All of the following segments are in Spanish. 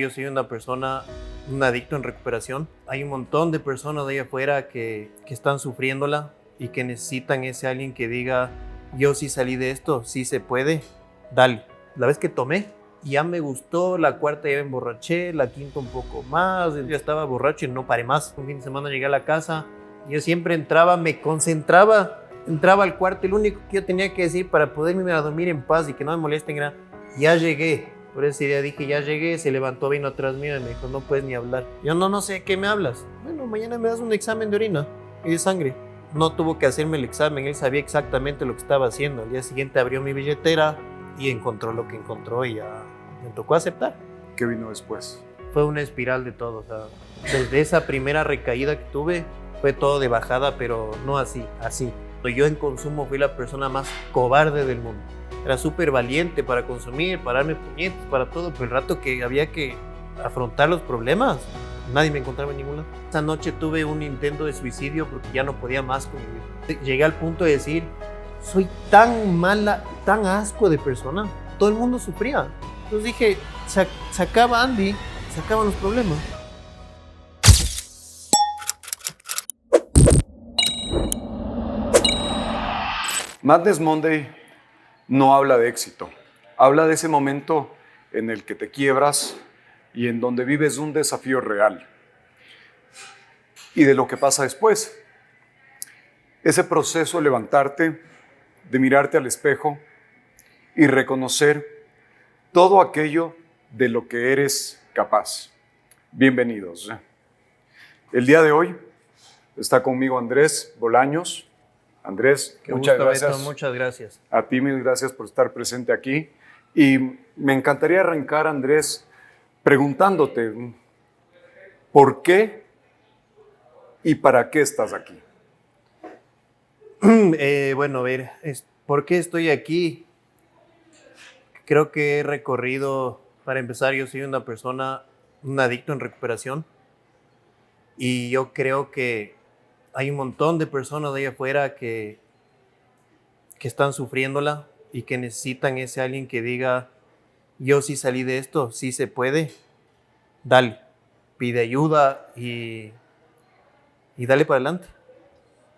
Yo soy una persona, un adicto en recuperación. Hay un montón de personas de ahí afuera que están sufriéndola y que necesitan ese alguien que diga, yo sí salí de esto, sí se puede, dale. La vez que tomé, ya me gustó, la cuarta ya me emborraché, la quinta un poco más, ya estaba borracho y no paré más. Un fin de semana llegué a la casa, yo siempre entraba, me concentraba, entraba al cuarto y lo único que yo tenía que decir para poderme ir a dormir en paz y que no me molesten era, ya llegué. Por ese día dije, ya llegué, se levantó, vino atrás mío y me dijo, no puedes ni hablar. Yo no sé, ¿qué me hablas? Bueno, mañana me das un examen de orina y de sangre. No tuvo que hacerme el examen, él sabía exactamente lo que estaba haciendo. Al día siguiente abrió mi billetera y encontró lo que encontró y ya me tocó aceptar. ¿Qué vino después? Fue una espiral de todo, o sea, desde esa primera recaída que tuve, fue todo de bajada, pero no así. Yo en consumo fui la persona más cobarde del mundo. Era súper valiente para consumir, para darme puñetes, para todo, pero el rato que había que afrontar los problemas, nadie me encontraba en ningún lado. Esa noche tuve un intento de suicidio porque ya no podía más con mi vida. Llegué al punto de decir, soy tan mala, tan asco de persona. Todo el mundo sufría. Entonces dije, se acaba Andy, se acaban los problemas. Madness Monday no habla de éxito, habla de ese momento en el que te quiebras y en donde vives un desafío real y de lo que pasa después. Ese proceso de levantarte, de mirarte al espejo y reconocer todo aquello de lo que eres capaz. Bienvenidos. El día de hoy está conmigo Andrés Bolaños. Andrés, muchas gracias. Beto, muchas gracias. A ti mil gracias por estar presente aquí. Y me encantaría arrancar, Andrés, preguntándote, ¿por qué y para qué estás aquí? Bueno, a ver, ¿por qué estoy aquí? Creo que he recorrido, para empezar, yo soy una persona, un adicto en recuperación. Y yo creo que hay un montón de personas de ahí afuera que están sufriéndola y que necesitan ese alguien que diga, yo sí salí de esto, sí se puede, dale, pide ayuda y dale para adelante.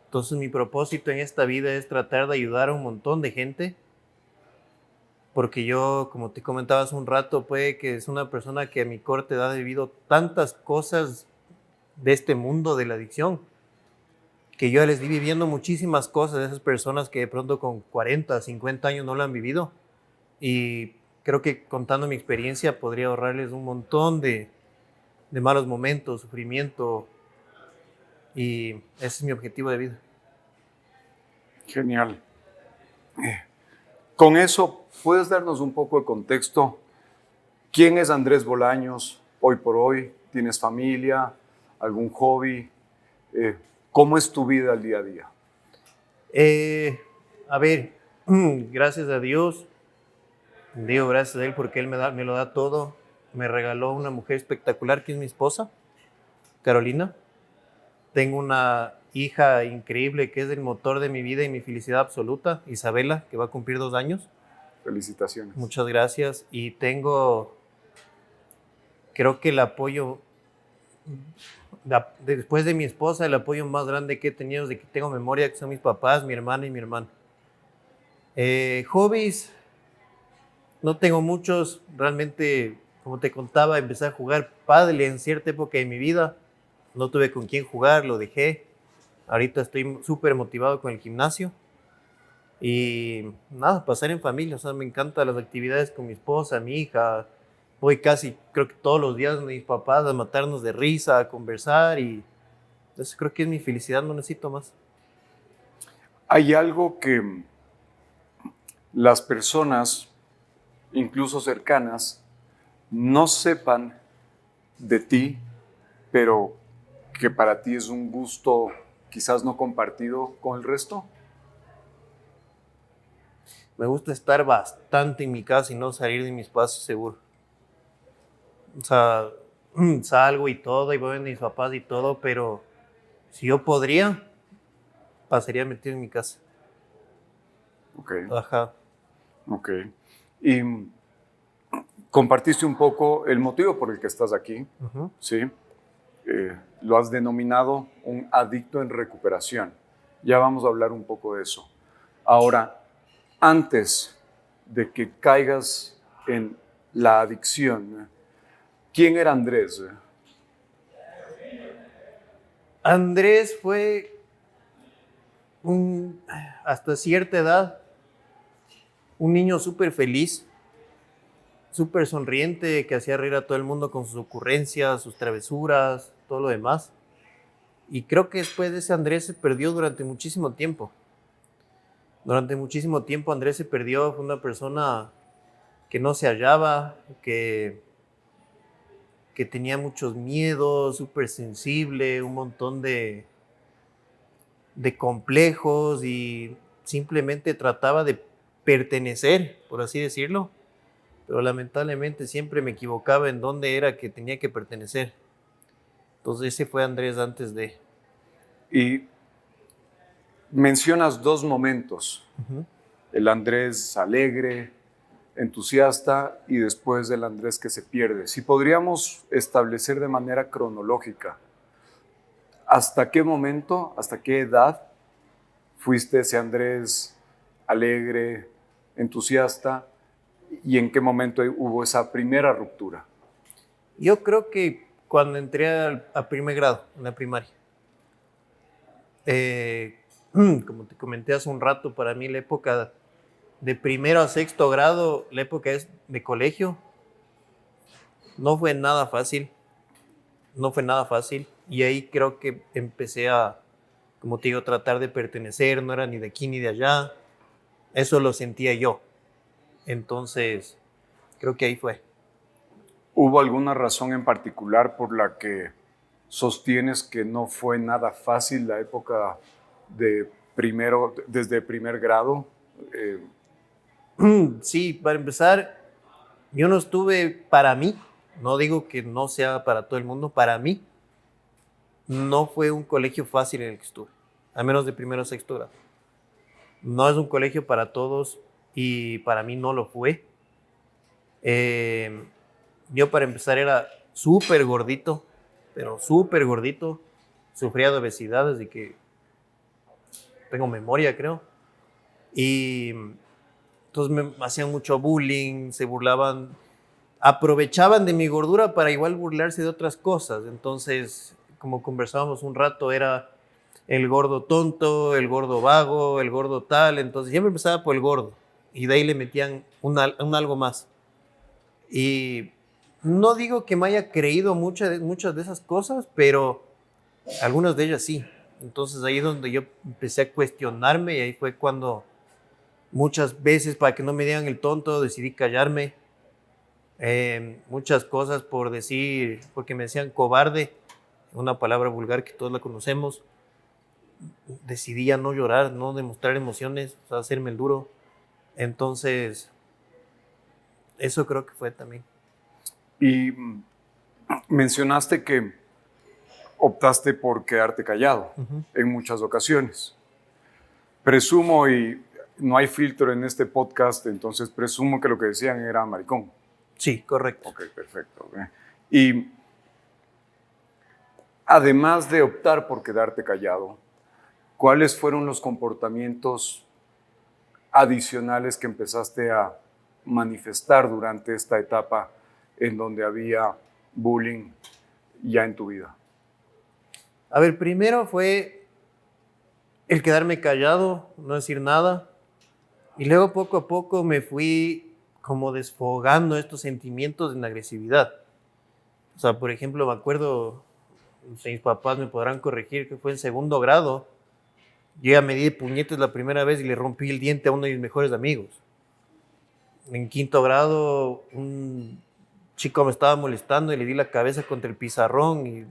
Entonces mi propósito en esta vida es tratar de ayudar a un montón de gente, porque yo, como te comentaba hace un rato, puede que es una persona que a mi corta edad he vivido tantas cosas de este mundo de la adicción, que yo les vi viviendo muchísimas cosas de esas personas que de pronto con 40, 50 años no lo han vivido. Y creo que contando mi experiencia podría ahorrarles un montón de malos momentos, sufrimiento, y ese es mi objetivo de vida. Genial. Con eso, ¿puedes darnos un poco de contexto? ¿Quién es Andrés Bolaños hoy por hoy? ¿Tienes familia? ¿Algún hobby? ¿Cómo es tu vida al día a día? A ver, gracias a Dios, digo gracias a Él porque Él me lo da todo. Me regaló una mujer espectacular que es mi esposa, Carolina. Tengo una hija increíble que es el motor de mi vida y mi felicidad absoluta, Isabela, que va a cumplir 2 años. Felicitaciones. Muchas gracias. Y tengo, creo que el apoyo, después de mi esposa, el apoyo más grande que he tenido desde que tengo memoria, que son mis papás, mi hermana y mi hermano. Hobbies, no tengo muchos. Realmente, como te contaba, empecé a jugar pádel en cierta época de mi vida. No tuve con quién jugar, lo dejé. Ahorita estoy súper motivado con el gimnasio. Y nada, pasar en familia. O sea, me encantan las actividades con mi esposa, mi hija. Voy casi, creo que todos los días con mis papás a matarnos de risa, a conversar. Y eso creo que es mi felicidad, no necesito más. Hay algo que las personas, incluso cercanas, no sepan de ti, pero que para ti es un gusto quizás no compartido con el resto. Me gusta estar bastante en mi casa y no salir de mi espacio seguro. O sea, salgo y todo, y voy a mis papás y todo, pero si yo podría, pasaría metido en mi casa. Ok, Ajá. ok. Y Compartiste un poco el motivo por el que estás aquí, Ujú. ¿sí? Lo has denominado un adicto en recuperación. Ya vamos a hablar un poco de eso. Ahora, antes de que caigas en la adicción, ¿quién era Andrés? Andrés fue un, hasta cierta edad, un niño súper feliz, súper sonriente, que hacía reír a todo el mundo con sus ocurrencias, sus travesuras, todo lo demás. Y creo que después de ese Andrés se perdió durante muchísimo tiempo. Durante muchísimo tiempo Andrés se perdió, fue una persona que no se hallaba, que tenía muchos miedos, súper sensible, un montón de complejos y simplemente trataba de pertenecer, por así decirlo. Pero lamentablemente siempre me equivocaba en dónde era que tenía que pertenecer. Entonces ese fue Andrés antes de... Y mencionas dos momentos, Ujú. el Andrés alegre, entusiasta y después el Andrés que se pierde. Si podríamos establecer de manera cronológica, ¿hasta qué momento, hasta qué edad fuiste ese Andrés alegre, entusiasta y en qué momento hubo esa primera ruptura? Yo creo que cuando entré a primer grado, en la primaria, eh, como te comenté hace un rato, para mí la época de primero a sexto grado, la época es de colegio, no fue nada fácil, no fue nada fácil. Y ahí creo que empecé a, como te digo, tratar de pertenecer, no era ni de aquí ni de allá. Eso lo sentía yo. Entonces, creo que ahí fue. ¿Hubo alguna razón en particular por la que sostienes que no fue nada fácil la época de primero, desde primer grado? Eh, Sí, para empezar, yo no estuve para mí, no digo que no sea para todo el mundo, para mí no fue un colegio fácil en el que estuve, al menos de primero a sexto grado. No es un colegio para todos y para mí no lo fue. Eh, yo para empezar era súper gordito, pero súper gordito. Sufría de obesidad desde que tengo memoria, creo. Y entonces me hacían mucho bullying, se burlaban, aprovechaban de mi gordura para igual burlarse de otras cosas. Entonces, como conversábamos un rato, era el gordo tonto, el gordo vago, el gordo tal. Entonces, siempre empezaba por el gordo. Y de ahí le metían un algo más. Y no digo que me haya creído muchas de esas cosas, pero algunas de ellas sí. Entonces ahí es donde yo empecé a cuestionarme y ahí fue cuando muchas veces para que no me digan el tonto decidí callarme. Muchas cosas por decir, porque me decían cobarde, una palabra vulgar que todos la conocemos. Decidí ya no llorar, no demostrar emociones, o sea, hacerme el duro. Entonces, eso creo que fue también. y mencionaste que optaste por quedarte callado Ujú. en muchas ocasiones. Presumo, y no hay filtro en este podcast, entonces presumo que lo que decían era maricón. Sí, correcto. Ok, perfecto. Y además de optar por quedarte callado, ¿cuáles fueron los comportamientos adicionales que empezaste a manifestar durante esta etapa en donde había bullying ya en tu vida? A ver, primero fue el quedarme callado, no decir nada. Y luego poco a poco me fui como desfogando estos sentimientos en agresividad. O sea, por ejemplo, me acuerdo, no sé, mis papás me podrán corregir, que fue en segundo grado. Yo ya me di de puñetes la primera vez y le rompí el diente a uno de mis mejores amigos. En quinto grado, un chico me estaba molestando y le di la cabeza contra el pizarrón y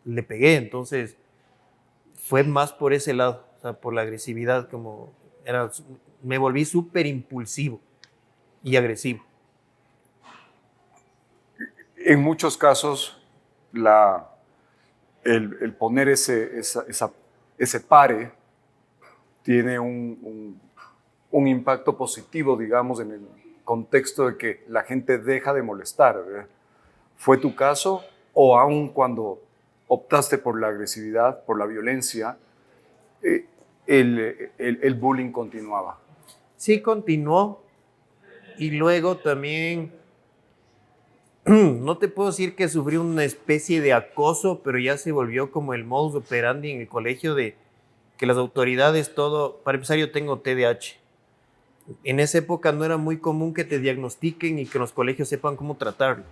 le pegué. Entonces, fue más por ese lado, o sea, por la agresividad, como era, me volví súper impulsivo y agresivo. En muchos casos, el poner ese pare tiene un impacto positivo, digamos, contexto de que la gente deja de molestar, ¿verdad? ¿Fue tu caso o aun cuando optaste por la agresividad, por la violencia, el bullying continuaba? Sí, continuó. Y luego también, no te puedo decir que sufrí una especie de acoso, pero ya se volvió como el modus operandi en el colegio de que las autoridades, todo, para empezar yo tengo TDAH. En esa época no era muy común que te diagnostiquen y que los colegios sepan cómo tratarlo.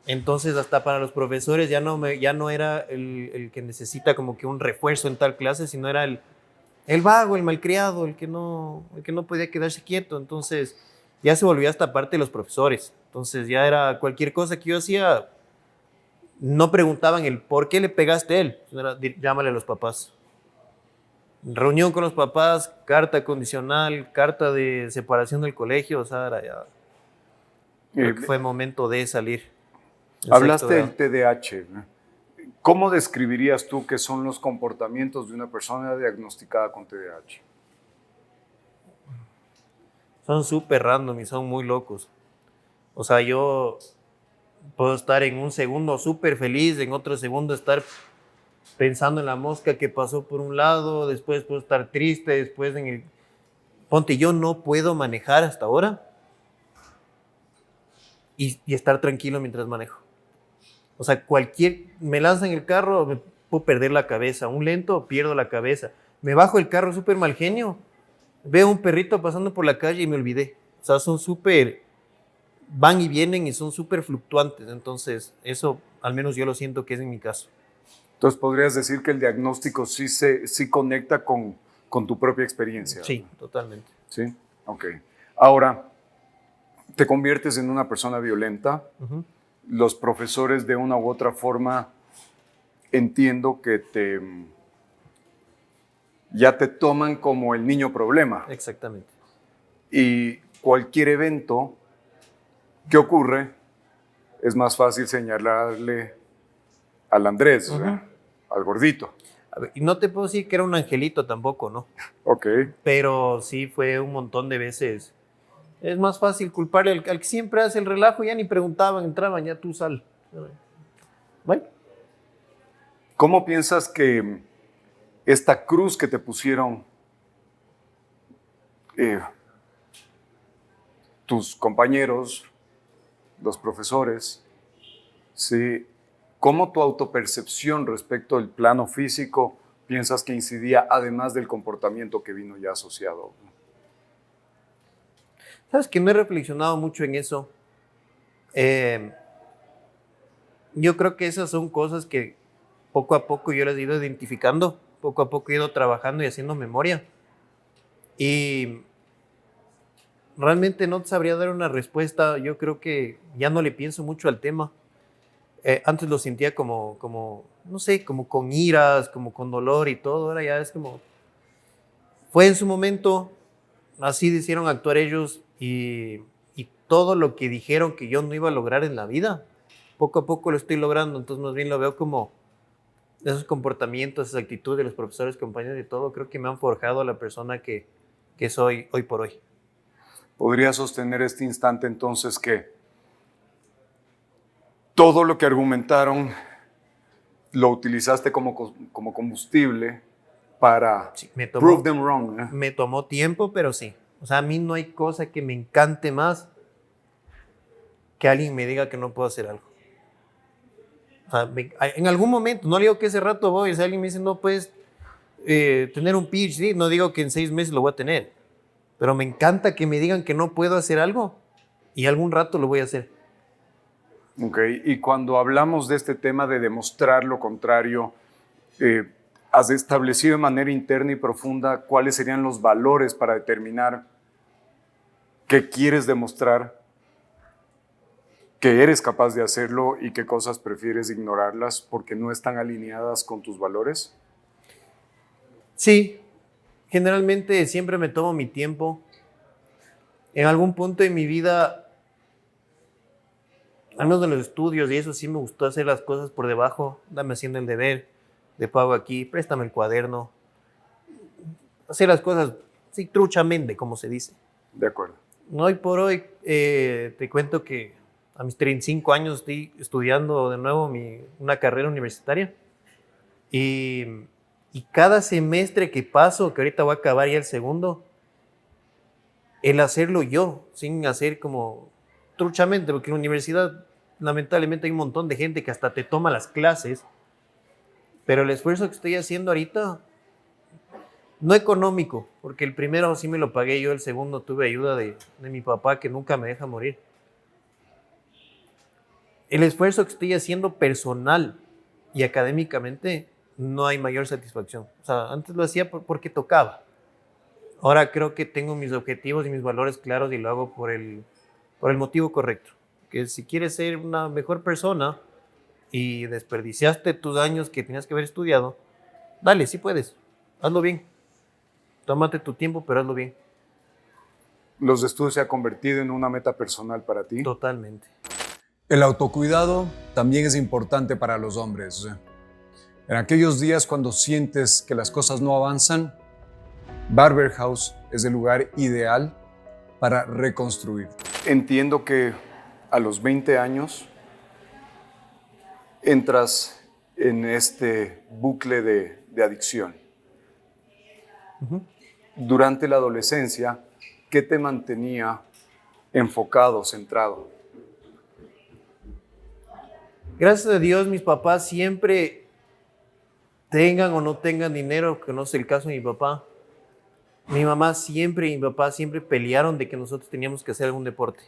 Entonces hasta para los profesores ya no era el que necesita como que un refuerzo en tal clase, sino era el vago, el malcriado, el que no podía quedarse quieto. Entonces ya se volvió hasta parte de los profesores. Entonces ya era cualquier cosa que yo hacía, no preguntaban el por qué le pegaste a él. Era, llámale a los papás. Reunión con los papás, carta condicional, carta de separación del colegio. O sea, era ya, creo que fue momento de salir. Hablaste del TDAH, ¿no? ¿Cómo describirías tú qué son los comportamientos de una persona diagnosticada con TDAH? Son súper random y son muy locos. O sea, yo puedo estar en un segundo súper feliz, en otro segundo estar pensando en la mosca que pasó por un lado, después puedo estar triste, después en el... Ponte, yo no puedo manejar hasta ahora y estar tranquilo mientras manejo. O sea, me lanzan el carro, me puedo perder la cabeza. Un lento, pierdo la cabeza. Me bajo el carro súper mal genio. Veo un perrito pasando por la calle y me olvidé. O sea, son súper... Van y vienen y son súper fluctuantes. Entonces, eso al menos yo lo siento que es en mi caso. Entonces, podrías decir que el diagnóstico sí conecta con tu propia experiencia. Sí, totalmente. Sí, ok. Ahora, te conviertes en una persona violenta. Uh-huh. Los profesores de una u otra forma entiendo que ya te toman como el niño problema. Exactamente. Y cualquier evento que ocurre es más fácil señalarle al Andrés, Uh-huh. al gordito. A ver, y no te puedo decir que era un angelito tampoco, ¿no? Ok. Pero sí fue un montón de veces. Es más fácil culparle al que siempre hace el relajo, ya ni preguntaban, entraban, ya tú sal. Bueno. ¿Cómo piensas que esta cruz que te pusieron tus compañeros, los profesores, ¿sí? ¿Cómo tu autopercepción respecto al plano físico piensas que incidía además del comportamiento que vino ya asociado? Sabes que no he reflexionado mucho en eso. Yo creo que esas son cosas que poco a poco yo las he ido identificando, poco a poco he ido trabajando y haciendo memoria. Y realmente no te sabría dar una respuesta. Yo creo que ya no le pienso mucho al tema. Antes lo sentía como, no sé, como con iras, como con dolor y todo. Ahora ya es como, fue en su momento, así decidieron actuar ellos y todo lo que dijeron que yo no iba a lograr en la vida, poco a poco lo estoy logrando. Entonces más bien lo veo como esos comportamientos, esas actitudes de los profesores, compañeros y todo, creo que me han forjado a la persona que soy hoy por hoy. ¿Podría sostener este instante entonces que todo lo que argumentaron lo utilizaste como combustible para prove them wrong? Me tomó tiempo, pero sí. O sea, a mí no hay cosa que me encante más que alguien me diga que no puedo hacer algo. O sea, en algún momento, no digo que ese rato voy, si alguien me dice no puedes tener un PhD, no digo que en 6 meses lo voy a tener, pero me encanta que me digan que no puedo hacer algo y algún rato lo voy a hacer. Ok, y cuando hablamos de este tema de demostrar lo contrario, ¿has establecido de manera interna y profunda cuáles serían los valores para determinar qué quieres demostrar, que eres capaz de hacerlo y qué cosas prefieres ignorarlas porque no están alineadas con tus valores? Sí, generalmente siempre me tomo mi tiempo. En algún punto de mi vida, al menos de los estudios y eso, sí me gustó hacer las cosas por debajo, dame haciendo el deber, de pago aquí, préstame el cuaderno, hacer las cosas, sí, truchamente, como se dice. De acuerdo. Hoy por hoy te cuento que a mis 35 años estoy estudiando de nuevo una carrera universitaria y, y cada semestre que paso, que ahorita voy a acabar ya el segundo, el hacerlo yo, sin hacer como truchamente, porque en la universidad lamentablemente hay un montón de gente que hasta te toma las clases, pero el esfuerzo que estoy haciendo ahorita, no económico, porque el primero sí me lo pagué yo, el segundo tuve ayuda de mi papá que nunca me deja morir. El esfuerzo que estoy haciendo personal y académicamente no hay mayor satisfacción. O sea, antes lo hacía porque tocaba. Ahora creo que tengo mis objetivos y mis valores claros y lo hago por el motivo correcto. Que si quieres ser una mejor persona y desperdiciaste tus años que tenías que haber estudiado, dale, sí puedes. Hazlo bien. Tómate tu tiempo, pero hazlo bien. ¿Los estudios se ha convertido en una meta personal para ti? Totalmente. El autocuidado también es importante para los hombres. En aquellos días cuando sientes que las cosas no avanzan, Barber House es el lugar ideal para reconstruir. Entiendo que a los 20 años entras en este bucle de adicción. Durante la adolescencia, ¿qué te mantenía enfocado, centrado? Gracias a Dios, mis papás siempre, tengan o no tengan dinero, que no es el caso de mi papá. Mi mamá siempre y mi papá siempre pelearon de que nosotros teníamos que hacer algún deporte.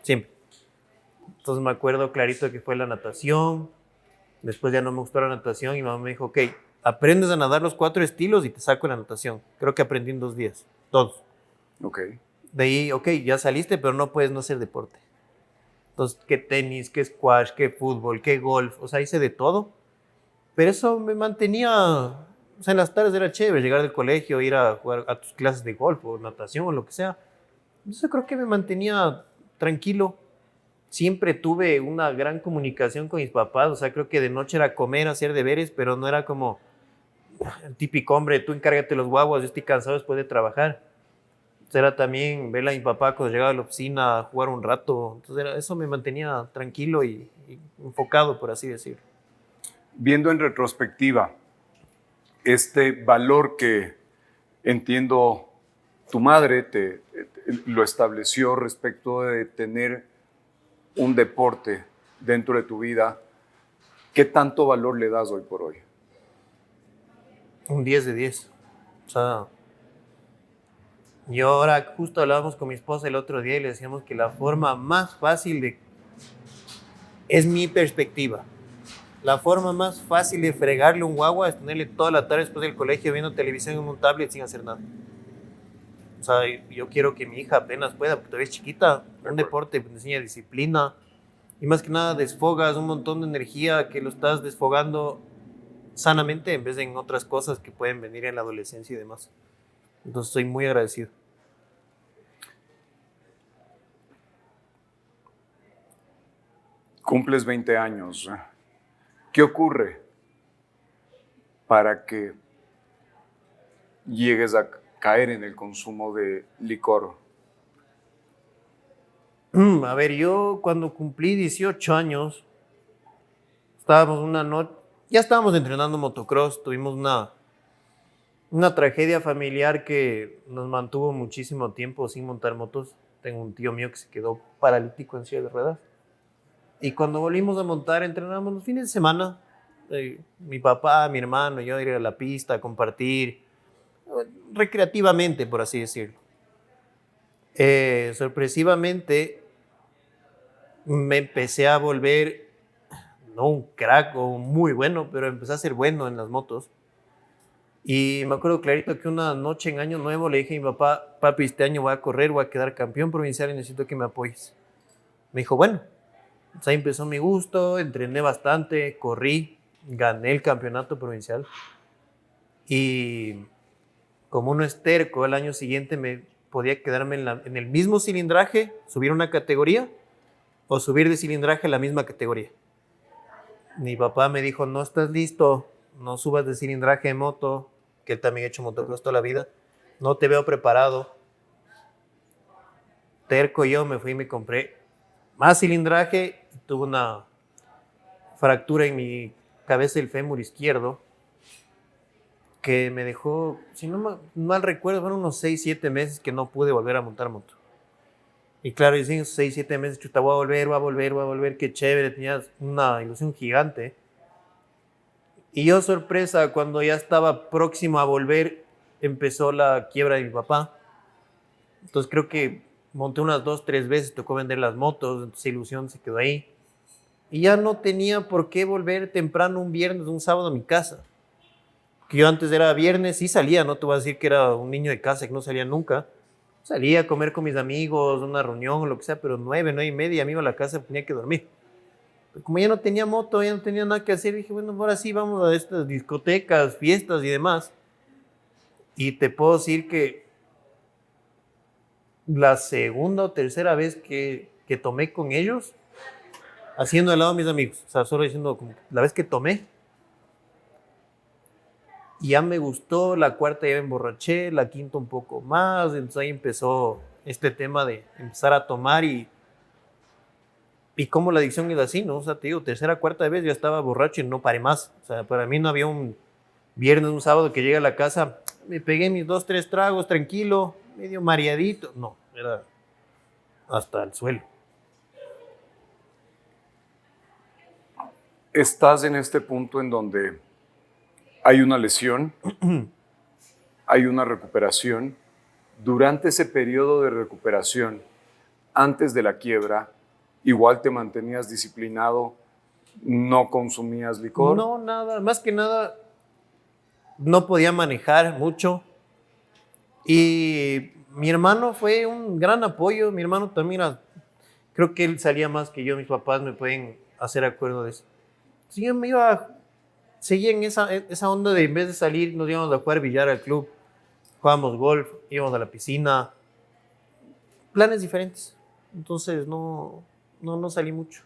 Siempre. Entonces me acuerdo clarito que fue la natación. Después ya no me gustó la natación y mi mamá me dijo, ok, aprendes a nadar los 4 estilos y te saco la natación. Creo que aprendí en 2 días, todos. Ok. De ahí, ok, ya saliste, pero no puedes no hacer deporte. Entonces, qué tenis, qué squash, qué fútbol, qué golf, o sea, hice de todo. Pero eso me mantenía, o sea, en las tardes era chévere llegar del colegio, ir a jugar a tus clases de golf o natación o lo que sea. Eso creo que me mantenía tranquilo. Siempre tuve una gran comunicación con mis papás, o sea, creo que de noche era comer, hacer deberes, pero no era como el típico hombre, tú encárgate los guaguas, yo estoy cansado después de trabajar. Era también ver a mi papá cuando llegaba a la oficina a jugar un rato. Entonces eso me mantenía tranquilo y enfocado, por así decirlo. Viendo en retrospectiva, este valor que entiendo tu madre lo estableció respecto de tener un deporte dentro de tu vida, ¿qué tanto valor le das hoy por hoy? Un 10 de 10. O sea, yo ahora justo hablábamos con mi esposa el otro día y le decíamos que la forma más fácil es mi perspectiva. La forma más fácil de fregarle un guagua es tenerle toda la tarde después del colegio viendo televisión en un tablet sin hacer nada. O sea, yo quiero que mi hija apenas pueda, porque todavía es chiquita, un deporte pues, enseña disciplina y más que nada desfogas un montón de energía que lo estás desfogando sanamente en vez de en otras cosas que pueden venir en la adolescencia y demás. Entonces estoy muy agradecido. Cumples 20 años. ¿Qué ocurre para que llegues a caer en el consumo de licor? A ver, yo cuando cumplí 18 años, estábamos una noche, ya estábamos entrenando motocross, tuvimos una tragedia familiar que nos mantuvo muchísimo tiempo sin montar motos. Tengo un tío mío que se quedó paralítico en silla de ruedas. Y cuando volvimos a montar, entrenábamos los fines de semana. Mi papá, mi hermano, yo ir a la pista, a compartir, recreativamente, por así decirlo. Sorpresivamente, me empecé a volver, no un crack o muy bueno, pero empecé a ser bueno en las motos. Y me acuerdo clarito que una noche en Año Nuevo le dije a mi papá, papi, este año voy a correr, voy a quedar campeón provincial y necesito que me apoyes. Me dijo, bueno. Entonces ahí empezó mi gusto, entrené bastante, corrí, gané el campeonato provincial. Y como uno es terco, el año siguiente me podía quedarme en el mismo cilindraje, subir una categoría o subir de cilindraje a la misma categoría. Mi papá me dijo, no estás listo, no subas de cilindraje de moto, que él también ha hecho motocross toda la vida, no te veo preparado. terco yo me fui y me compré más cilindraje. Tuve una fractura en mi cabeza del fémur izquierdo que me dejó, si no mal recuerdo, fueron unos 6, 7 meses que no pude volver a montar moto. Y claro, y en esos 6, 7 meses, chuta, voy a volver, qué chévere, tenía una ilusión gigante. Y yo, sorpresa, cuando ya estaba próximo a volver, empezó la quiebra de mi papá. Entonces creo que monté unas 2, 3 veces, tocó vender las motos, entonces esa ilusión se quedó ahí. Y ya no tenía por qué volver temprano un viernes, un sábado a mi casa. Que yo antes era viernes y salía, no te voy a decir que era un niño de casa que no salía nunca. Salía a comer con mis amigos, una reunión o lo que sea, pero 9, 9 y media me iba a la casa, tenía que dormir. Pero como ya no tenía moto, ya no tenía nada que hacer, dije, bueno, ahora sí vamos a estas discotecas, fiestas y demás. Y te puedo decir que la segunda o tercera vez que tomé con ellos, haciendo al lado de mis amigos, o sea, solo diciendo, como la vez que tomé, y ya me gustó, la cuarta ya me emborraché, la quinta un poco más, entonces ahí empezó este tema de empezar a tomar y como la adicción es así, ¿no? O sea, te digo, tercera, cuarta vez ya estaba borracho y no paré más. O sea, para mí no había un viernes, un sábado que llegue a la casa, me pegué mis 2, 3 tragos, tranquilo, medio mareadito. No, era hasta el suelo. Estás en este punto en donde hay una lesión, hay una recuperación. Durante ese periodo de recuperación, antes de la quiebra, igual te mantenías disciplinado, no consumías licor. No, nada, más que nada, no podía manejar mucho. Y mi hermano fue un gran apoyo. Mi hermano también creo que él salía más que yo. Mis papás me pueden hacer acuerdo de eso. Si yo me iba, seguía en esa onda de en vez de salir, nos íbamos a jugar billar al club, jugábamos golf, íbamos a la piscina, planes diferentes. Entonces no salí mucho.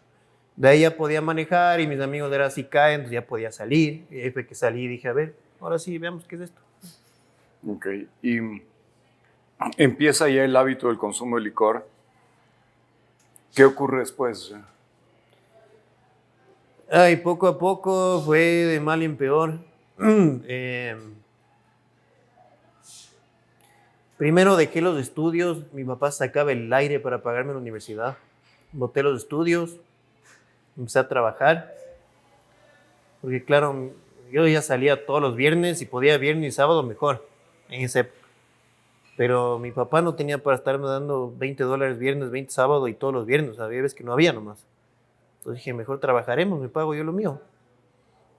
De ahí ya podía manejar y mis amigos eran así caen, entonces ya podía salir. Y ahí fue que salí y dije, a ver, ahora sí, veamos qué es esto. Ok, y empieza ya el hábito del consumo de licor. ¿Qué ocurre después? Ay, poco a poco fue de mal en peor. Primero dejé los estudios, mi papá sacaba el aire para pagarme la universidad. Boté los estudios, empecé a trabajar, porque claro, yo ya salía todos los viernes y podía viernes y sábado mejor en esa época. Pero mi papá no tenía para estarme dando $20 viernes, 20 sábado y todos los viernes, había veces que no había nomás. Entonces dije, mejor trabajaremos, me pago yo lo mío.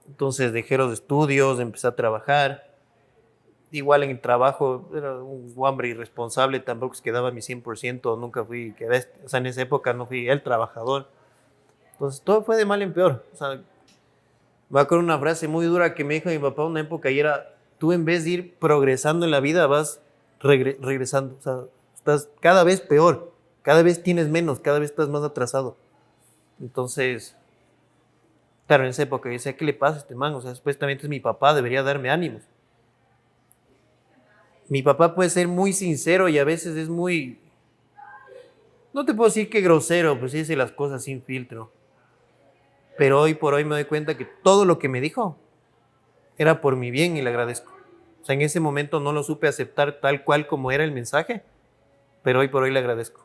Entonces dejé los estudios, empecé a trabajar. Igual en el trabajo era un hombre irresponsable, tampoco es que daba mi 100%, nunca fui, o sea, en esa época no fui el trabajador. Entonces todo fue de mal en peor. O sea, me acuerdo una frase muy dura que me dijo mi papá una época y era, tú en vez de ir progresando en la vida vas regresando. O sea, estás cada vez peor, cada vez tienes menos, cada vez estás más atrasado. Entonces, claro, en esa época yo decía, ¿qué le pasa a este man? O sea, supuestamente es mi papá, debería darme ánimos. Mi papá puede ser muy sincero y a veces es muy, no te puedo decir que grosero, pues dice las cosas sin filtro. Pero hoy por hoy me doy cuenta que todo lo que me dijo era por mi bien y le agradezco. O sea, en ese momento no lo supe aceptar tal cual como era el mensaje, pero hoy por hoy le agradezco.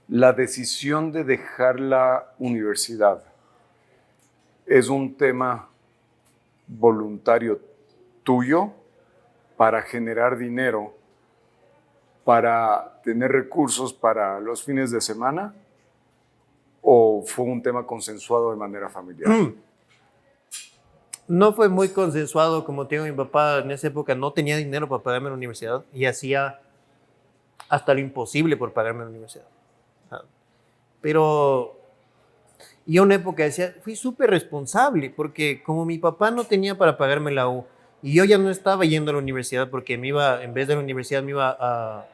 La decisión de dejar la universidad es un tema voluntario tuyo para generar dinero, para tener recursos para los fines de semana, o fue un tema consensuado de manera familiar? No fue muy consensuado, como te digo, mi papá en esa época no tenía dinero para pagarme la universidad y hacía hasta lo imposible por pagarme la universidad. Pero yo en una época decía, fui súper responsable, porque como mi papá no tenía para pagarme la U, y yo ya no estaba yendo a la universidad porque me iba, en vez de la universidad me iba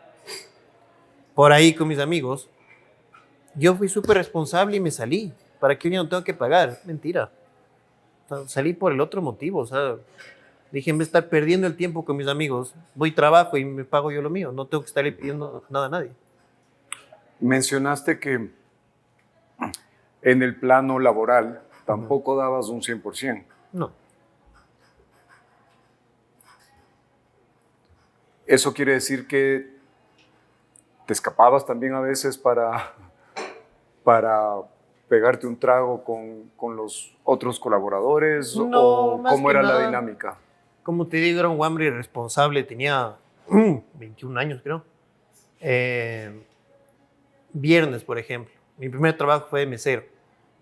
por ahí con mis amigos, yo fui súper responsable y me salí. ¿Para qué yo no tengo que pagar? Mentira. O sea, salí por el otro motivo. O sea, dije, en vez de estar perdiendo el tiempo con mis amigos, voy trabajo y me pago yo lo mío. No tengo que estarle pidiendo nada a nadie. Mencionaste que en el plano laboral tampoco dabas un 100%. No. ¿Eso quiere decir que te escapabas también a veces para pegarte un trago con los otros colaboradores? No, ¿O más cómo que era la nada, dinámica? como te digo, era un hombre irresponsable, tenía 21 años, creo. Viernes, por ejemplo. Mi primer trabajo fue de mesero.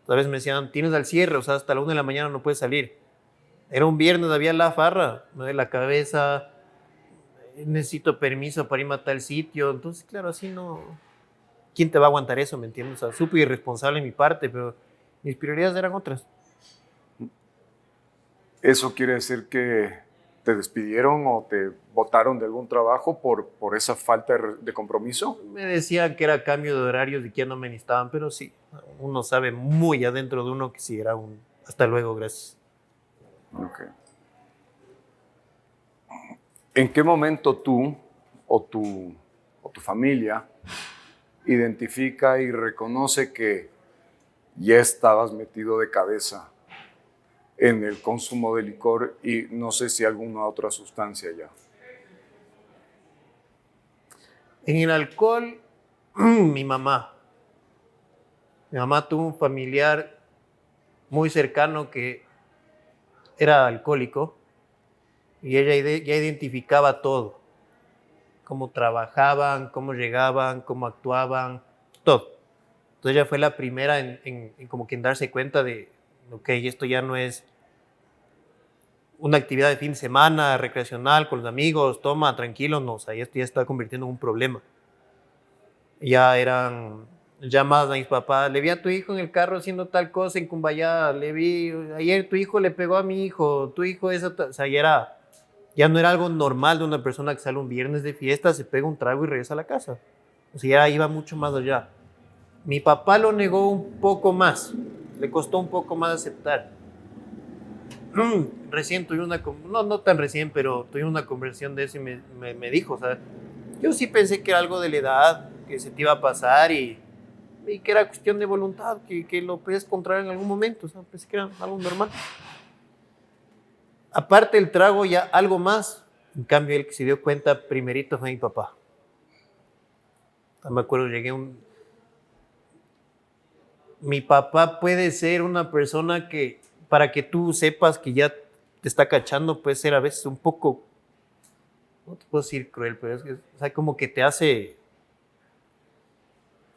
A veces me decían, tienes al cierre, o sea, hasta la 1 de la mañana no puedes salir. Era un viernes, había la farra, me duele la cabeza, necesito permiso para irme a tal sitio. Entonces, claro, así no... ¿Quién te va a aguantar eso, me entiendes? O sea, súper irresponsable en mi parte, pero mis prioridades eran otras. ¿Eso quiere decir que te despidieron o te botaron de algún trabajo por esa falta de compromiso? Me decían que era cambio de horarios y que ya no me necesitaban, pero sí, uno sabe muy adentro de uno que sí era un... Hasta luego, gracias. Okay. ¿En qué momento tú o tu familia identifica y reconoce que ya estabas metido de cabeza en el consumo de licor y no sé si alguna otra sustancia ya? En el alcohol, mi mamá. Mi mamá tuvo un familiar muy cercano que era alcohólico y ella ya identificaba todo. Cómo trabajaban, cómo llegaban, cómo actuaban, todo. Entonces ella fue la primera en como que en darse cuenta de, ok, esto ya no es una actividad de fin de semana, recreacional, con los amigos, toma, tranquilo, no, o sea, esto ya está convirtiendo en un problema. Ya eran llamadas a mis papás, le vi a tu hijo en el carro haciendo tal cosa en Cumbayá, le vi, ayer tu hijo le pegó a mi hijo, tu hijo eso, o sea, ya no era algo normal de una persona que sale un viernes de fiesta, se pega un trago y regresa a la casa. O sea, ya iba mucho más allá. Mi papá lo negó un poco más, le costó un poco más aceptar. Recién tuve no tan recién, pero tuve una conversación de eso y me dijo, o sea, yo sí pensé que era algo de la edad, que se te iba a pasar y que era cuestión de voluntad, que lo puedes encontrar en algún momento, o sea, pensé que era algo normal. Aparte del trago, ya algo más, en cambio, el que se dio cuenta primerito fue mi papá. Me acuerdo, mi papá puede ser una persona que, para que tú sepas que ya te está cachando, puede ser a veces un poco, no te puedo decir cruel, pero es que, o sea, como que te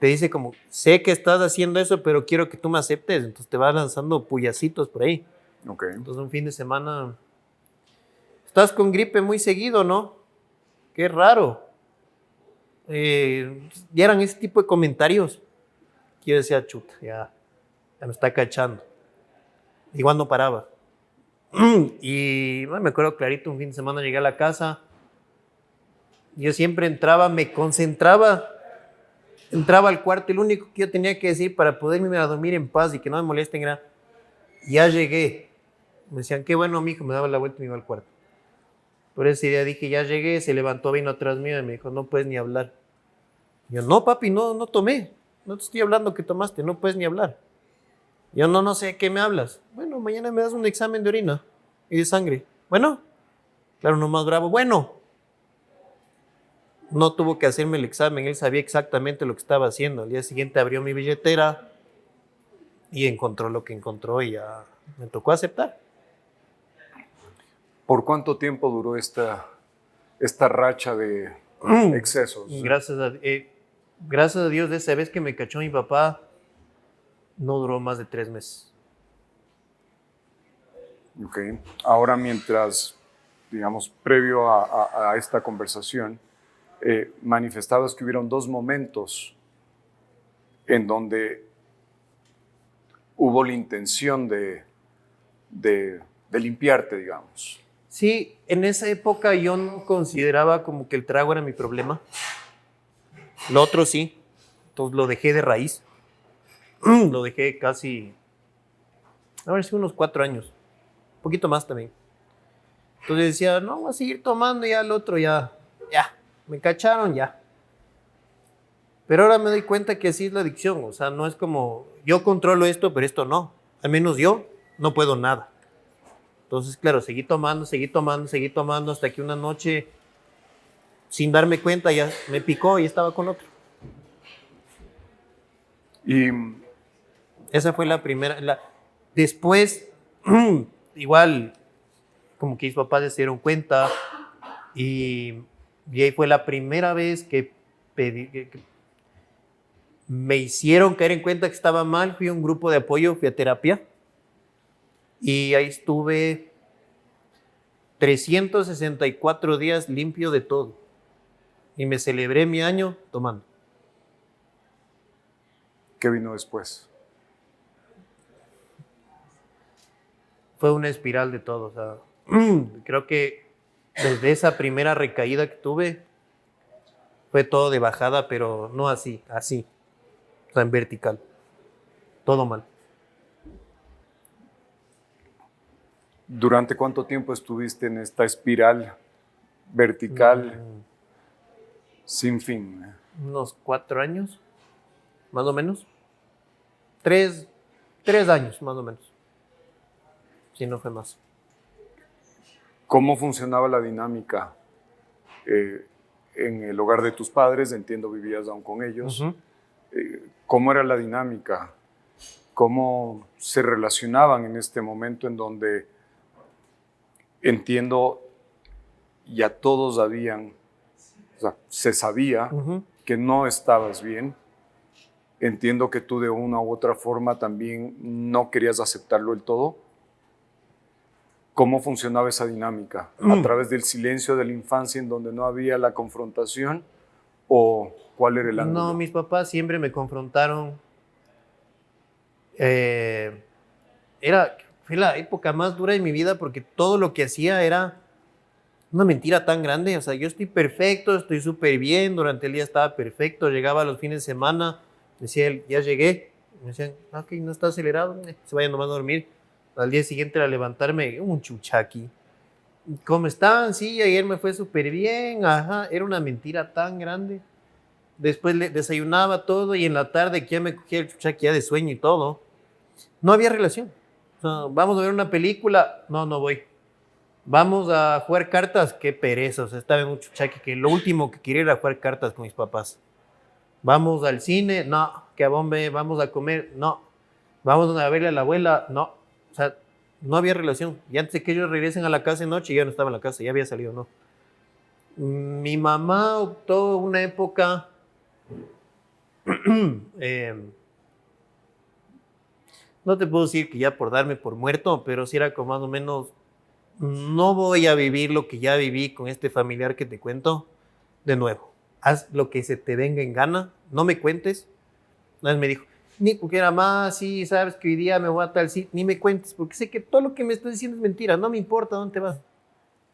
dice como, sé que estás haciendo eso, pero quiero que tú me aceptes, entonces te va lanzando puyacitos por ahí. Okay. Entonces un fin de semana, estás con gripe muy seguido, ¿no? Qué raro. Y eran ese tipo de comentarios. Yo decía, chuta, ya me está cachando. Igual no paraba. Y bueno, me acuerdo clarito, un fin de semana llegué a la casa. Yo siempre entraba, me concentraba, entraba al cuarto y lo único que yo tenía que decir para poder irme a dormir en paz y que no me molesten era, ya llegué. Me decían, qué bueno, mijo, me daba la vuelta y me iba al cuarto. Por ese día dije, ya llegué, se levantó, vino atrás mío y me dijo, no puedes ni hablar. Yo, no, papi, no tomé. No te estoy hablando que tomaste, no puedes ni hablar. Yo, no sé, ¿qué me hablas? Bueno, mañana me das un examen de orina y de sangre. Bueno, claro, no más bravo. Bueno, no tuvo que hacerme el examen, él sabía exactamente lo que estaba haciendo. Al día siguiente abrió mi billetera y encontró lo que encontró y ya me tocó aceptar. ¿Por cuánto tiempo duró esta racha de excesos? Gracias a Dios, de esa vez que me cachó mi papá, no duró más de 3 meses. Ok. Ahora, mientras, digamos, previo a esta conversación, manifestabas que hubieron 2 momentos en donde hubo la intención de limpiarte, digamos. Sí, en esa época yo no consideraba como que el trago era mi problema. Lo otro sí, entonces lo dejé de raíz. Lo dejé casi, a ver si unos 4 años, un poquito más también. Entonces decía, no, voy a seguir tomando, ya el otro ya, me cacharon ya. Pero ahora me doy cuenta que así es la adicción. O sea, no es como, yo controlo esto, pero esto no. Al menos yo no puedo nada. Entonces, claro, seguí tomando, hasta que una noche, sin darme cuenta, ya me picó y estaba con otro. Y Esa fue la primera. Después, igual, como que mis papás se dieron cuenta y ahí fue la primera vez que me hicieron caer en cuenta que estaba mal. Fui a un grupo de apoyo, fui a terapia y ahí estuve 364 días limpio de todo y me celebré mi año tomando. ¿qué vino después? Fue una espiral de todo. O sea, creo que desde esa primera recaída que tuve fue todo de bajada, pero no así, o sea, en vertical. Todo mal. ¿Durante cuánto tiempo estuviste en esta espiral vertical sin fin? Unos 4 años, más o menos. 3 años, más o menos. Si no fue más. ¿Cómo funcionaba la dinámica en el hogar de tus padres? Entiendo, vivías aún con ellos. Uh-huh. ¿Cómo era la dinámica? ¿Cómo se relacionaban en este momento en donde, entiendo, ya todos sabían, o sea, se sabía Uh-huh. que no estabas bien? Entiendo que tú de una u otra forma también no querías aceptarlo del todo. ¿Cómo funcionaba esa dinámica? ¿A través del silencio de la infancia en donde no había la confrontación? ¿O cuál era el ángulo? No, mis papás siempre me confrontaron. Fue la época más dura de mi vida porque todo lo que hacía era una mentira tan grande. O sea, yo estoy perfecto, estoy súper bien, durante el día estaba perfecto, llegaba a los fines de semana, decía él, ya llegué. Me decían, ok, no está acelerado, se vayan nomás a dormir. Al día siguiente al levantarme, un chuchaqui. ¿Cómo están? Sí, ayer me fue súper bien. Ajá, era una mentira tan grande. Después desayunaba todo y en la tarde que ya me cogía el chuchaqui ya de sueño y todo. No había relación. O sea, vamos a ver una película. No, no voy. Vamos a jugar cartas. Qué pereza. O sea, estaba en un chuchaqui que lo último que quería era jugar cartas con mis papás. Vamos al cine. No, que a bombe. Vamos a comer. No. Vamos a verle a la abuela. No. O sea, no había relación. Y antes de que ellos regresen a la casa de noche, yo no estaba en la casa, ya había salido, ¿no? Mi mamá optó una época no te puedo decir que ya por darme por muerto, pero sí era como más o menos, no voy a vivir lo que ya viví con este familiar que te cuento de nuevo. Haz lo que se te venga en gana, no me cuentes. Una vez me dijo, Nico, que era más, sí, sabes que hoy día me voy a tal sitio, ni me cuentes, porque sé que todo lo que me estás diciendo es mentira, no me importa dónde te vas,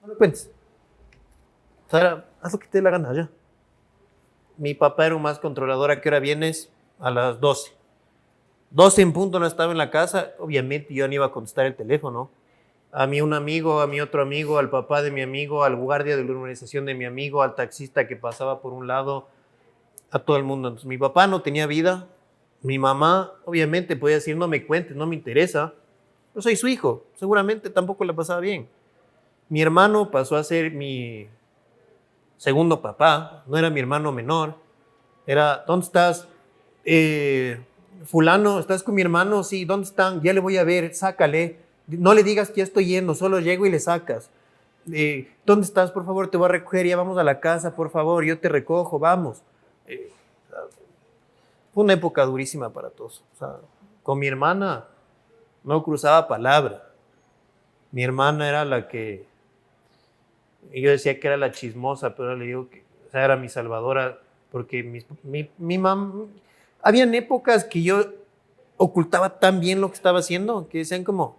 no me cuentes. O sea, haz lo que te dé la gana, ya. Mi papá era un más controlador, ¿a qué hora vienes? A las 12. 12 en punto no estaba en la casa, obviamente yo no iba a contestar el teléfono. A mí un amigo, a mi otro amigo, al papá de mi amigo, al guardia de la urbanización de mi amigo, al taxista que pasaba por un lado, a todo el mundo. Entonces, mi papá no tenía vida. Mi mamá, obviamente, podía decir, no me cuentes, no me interesa. Yo soy su hijo, seguramente tampoco la pasaba bien. Mi hermano pasó a ser mi segundo papá, no era mi hermano menor. Era, ¿dónde estás? Fulano, ¿estás con mi hermano? Sí, ¿dónde están? Ya le voy a ver, sácale. No le digas que ya estoy yendo, solo llego y le sacas. ¿Dónde estás? Por favor, te voy a recoger, ya vamos a la casa, por favor, yo te recojo, vamos. Fue una época durísima para todos. O sea, con mi hermana no cruzaba palabra. Mi hermana era la que, yo decía que era la chismosa, pero le digo que, o sea, era mi salvadora, porque mi mamá, habían épocas que yo ocultaba tan bien lo que estaba haciendo, que decían como,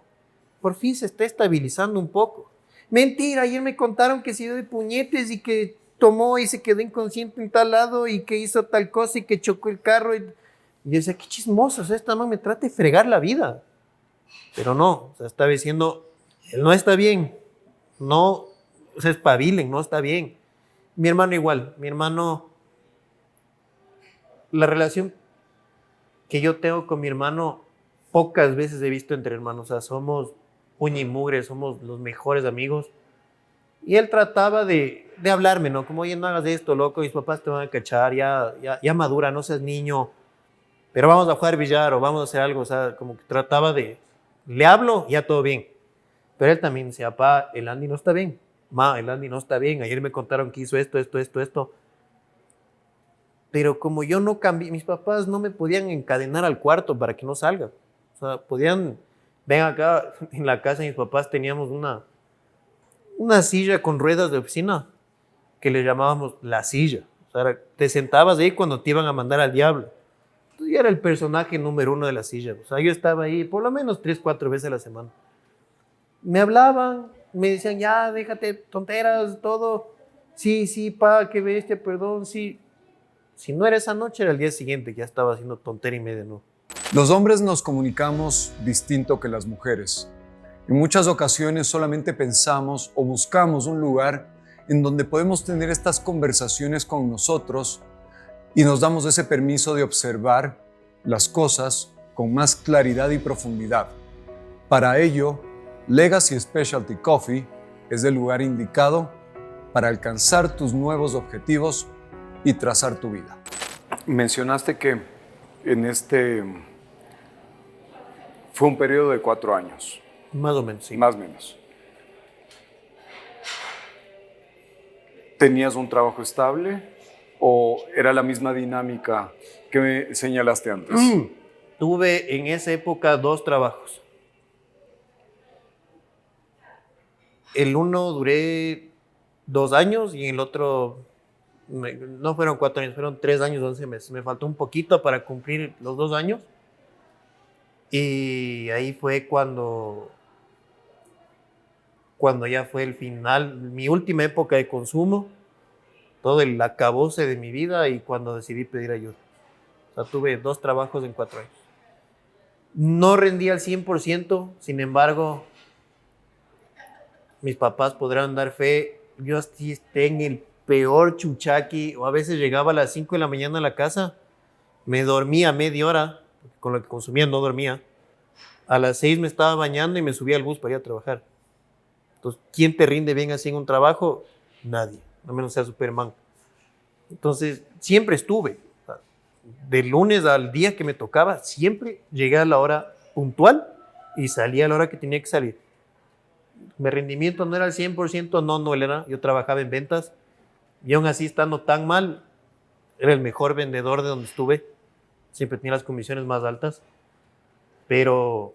por fin se está estabilizando un poco. Mentira, ayer me contaron que se dio de puñetes y que tomó y se quedó inconsciente en tal lado y que hizo tal cosa y que chocó el carro. Y yo decía, qué chismosa, o sea, esta mamá me trata de fregar la vida. Pero no, o sea, estaba diciendo, él no está bien, no, o sea, espabilen, no está bien. Mi hermano igual, mi hermano la relación que yo tengo con mi hermano, pocas veces he visto entre hermanos. O sea, somos uña y mugre, somos los mejores amigos. Y él trataba de hablarme, ¿no? Como, oye, no hagas esto, loco, mis papás te van a cachar, ya madura, no seas niño, pero vamos a jugar billar o vamos a hacer algo. O sea, como que trataba le hablo, ya todo bien. Pero él también decía, papá, el Andy no está bien. Ma, el Andy no está bien. Ayer me contaron que hizo esto. Pero como yo no cambié, mis papás no me podían encadenar al cuarto para que no salga. O sea, ven acá, en la casa de mis papás teníamos una silla con ruedas de oficina que le llamábamos la silla. O sea, te sentabas ahí cuando te iban a mandar al diablo. Tú ya era el personaje número uno de la silla. O sea, yo estaba ahí por lo menos 3, 4 veces a la semana. Me hablaban, me decían, ya, déjate tonteras, todo. Sí, pa, qué bestia, perdón, sí. Si no era esa noche, era el día siguiente, que ya estaba haciendo tontera y media, ¿no? Los hombres nos comunicamos distinto que las mujeres. En muchas ocasiones solamente pensamos o buscamos un lugar en donde podemos tener estas conversaciones con nosotros y nos damos ese permiso de observar las cosas con más claridad y profundidad. Para ello, Legacy Specialty Coffee es el lugar indicado para alcanzar tus nuevos objetivos y trazar tu vida. Mencionaste que fue un periodo de 4 años. Más o menos, sí. Más o menos. ¿Tenías un trabajo estable o era la misma dinámica que me señalaste antes? Tuve en esa época 2 trabajos. El uno duré 2 años y el otro, no fueron 4 años, fueron 3 años, 11 meses. Me faltó un poquito para cumplir los 2 años. Y ahí fue cuando ya fue el final, mi última época de consumo, todo el acabose de mi vida y cuando decidí pedir ayuda. O sea, tuve 2 trabajos en 4 años. No rendí al 100%, sin embargo, mis papás podrán dar fe, yo así esté en el peor chuchaqui, o a veces llegaba a las 5 de la mañana a la casa, me dormía media hora, con lo que consumía no dormía, a las 6 me estaba bañando y me subía al bus para ir a trabajar. Entonces, ¿quién te rinde bien así en un trabajo? Nadie, a menos sea Superman. Entonces, siempre estuve, de lunes al día que me tocaba, siempre llegué a la hora puntual y salía a la hora que tenía que salir. Mi rendimiento no era al 100%, no lo era. Yo trabajaba en ventas y aún así, estando tan mal, era el mejor vendedor de donde estuve. Siempre tenía las comisiones más altas. Pero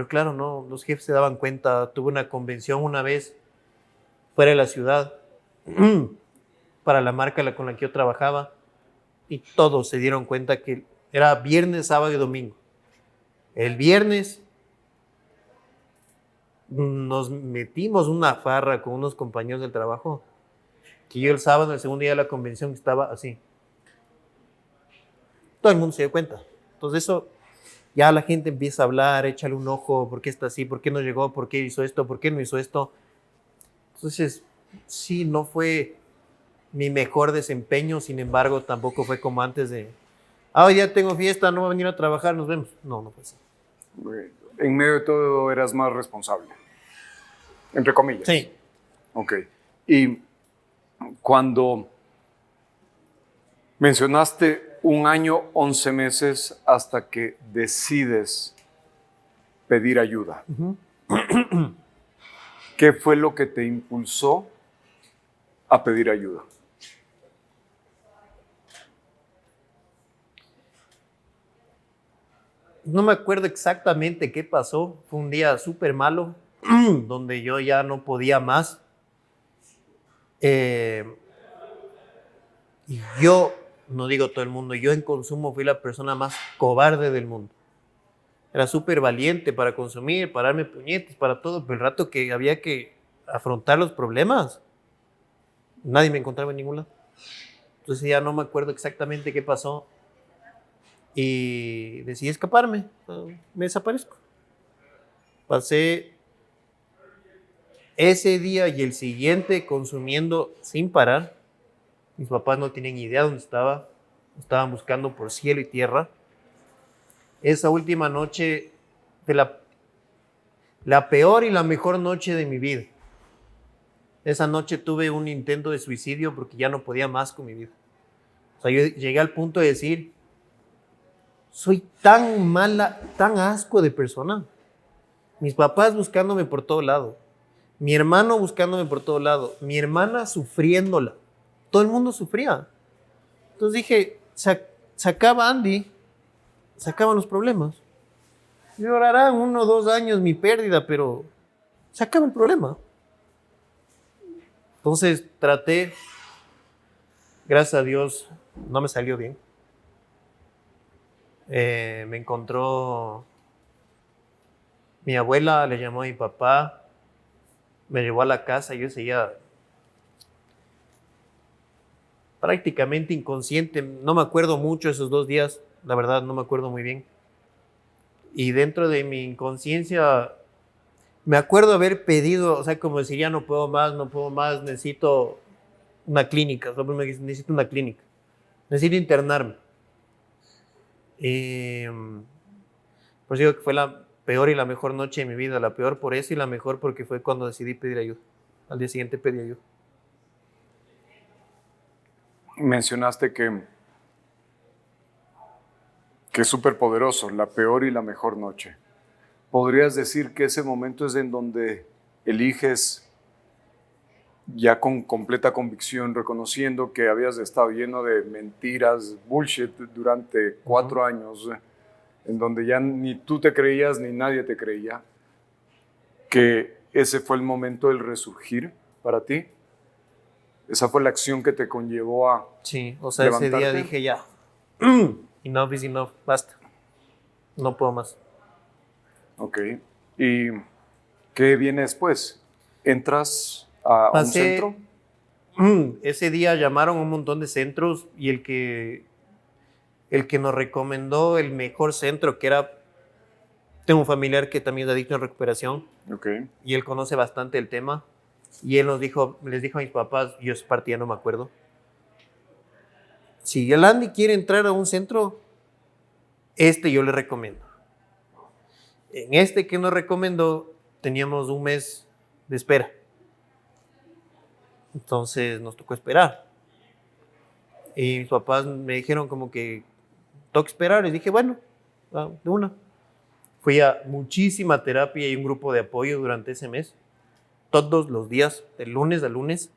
claro, no, los jefes se daban cuenta. Tuve una convención una vez fuera de la ciudad para la marca con la que yo trabajaba y todos se dieron cuenta que era viernes, sábado y domingo. El viernes nos metimos una farra con unos compañeros del trabajo que yo el sábado, el segundo día de la convención, estaba así. Todo el mundo se dio cuenta. Entonces eso, ya la gente empieza a hablar, échale un ojo, ¿por qué está así? ¿Por qué no llegó? ¿Por qué hizo esto? ¿Por qué no hizo esto? Entonces, sí, no fue mi mejor desempeño, sin embargo, tampoco fue como antes de, hoy ya tengo fiesta, no voy a venir a trabajar, nos vemos. No fue así. En medio de todo eras más responsable, entre comillas. Sí. Ok. Y cuando mencionaste 1 año, 11 meses hasta que decides pedir ayuda. ¿Qué fue lo que te impulsó a pedir ayuda? No me acuerdo exactamente qué pasó. Fue un día súper malo, donde yo ya no podía más. Y yo, no digo todo el mundo, yo en consumo fui la persona más cobarde del mundo. Era súper valiente para consumir, para darme puñetes, para todo, pero el rato que había que afrontar los problemas, nadie me encontraba en ningún lado. Entonces ya no me acuerdo exactamente qué pasó. Y decidí escaparme, me desaparezco. Pasé ese día y el siguiente consumiendo sin parar. Mis papás no tienen idea dónde estaba. estaban buscando por cielo y tierra. Esa última noche fue la peor y la mejor noche de mi vida. Esa noche tuve un intento de suicidio porque ya no podía más con mi vida. O sea, yo llegué al punto de decir, soy tan mala, tan asco de persona. Mis papás buscándome por todo lado. Mi hermano buscándome por todo lado. Mi hermana sufriéndola. Todo el mundo sufría. Entonces dije, se acaba Andy, se acaban los problemas. Llorarán 1 o 2 años mi pérdida, pero se acaba el problema. Entonces traté, gracias a Dios, no me salió bien. Me encontró mi abuela, le llamó a mi papá, me llevó a la casa, yo seguía prácticamente inconsciente, no me acuerdo mucho esos 2 días, la verdad no me acuerdo muy bien. Y dentro de mi inconsciencia me acuerdo haber pedido, o sea, como decir, ya no puedo más, necesito una clínica, solo me dicen, necesito una clínica, necesito internarme. Pues digo que fue la peor y la mejor noche de mi vida, la peor por eso y la mejor porque fue cuando decidí pedir ayuda. Al día siguiente pedí ayuda. Mencionaste que es súper poderoso, la peor y la mejor noche. ¿Podrías decir que ese momento es en donde eliges ya con completa convicción, reconociendo que habías estado lleno de mentiras, bullshit durante 4 años, en donde ya ni tú te creías ni nadie te creía, que ese fue el momento del resurgir para ti? ¿Esa fue la acción que te conllevó a Sí, o sea, levantarte? ese día dije ya, enough is enough, basta, no puedo más. Ok. ¿Y qué viene después? ¿Entras a un centro? Ese día llamaron a un montón de centros y el que nos recomendó el mejor centro, que era, tengo un familiar que también es adicto en recuperación, Ok. y él conoce bastante el tema, y él les dijo a mis papás, yo esa parte ya no me acuerdo, si el Andy quiere entrar a un centro, yo le recomiendo. En este que nos recomendó, teníamos 1 mes de espera. Entonces nos tocó esperar. Y mis papás me dijeron como que toca esperar. Y dije, bueno, de una. Fui a muchísima terapia y un grupo de apoyo durante ese mes. Todos los días, de lunes a lunes.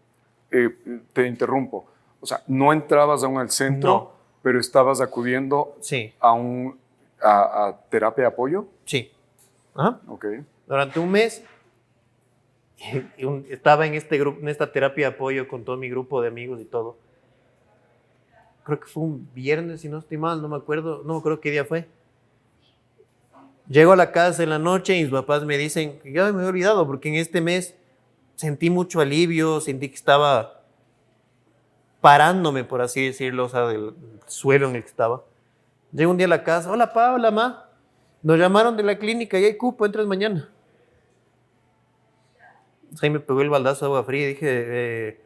Te interrumpo. O sea, no entrabas aún al centro, No. pero estabas acudiendo Sí, a terapia de apoyo. sí. Ajá. Ok. Durante 1 mes estaba en este grupo, en esta terapia de apoyo con todo mi grupo de amigos y todo. Creo que fue un viernes, si no estoy mal, no me acuerdo, no creo qué día fue. Llego a la casa en la noche y mis papás me dicen que ya me he olvidado porque en este mes sentí mucho alivio, sentí que estaba parándome, por así decirlo, o sea, del suelo en el que estaba. Llego un día a la casa, hola pa, hola ma, nos llamaron de la clínica y hay cupo, entras mañana. Ahí me pegó el baldazo de agua fría y dije,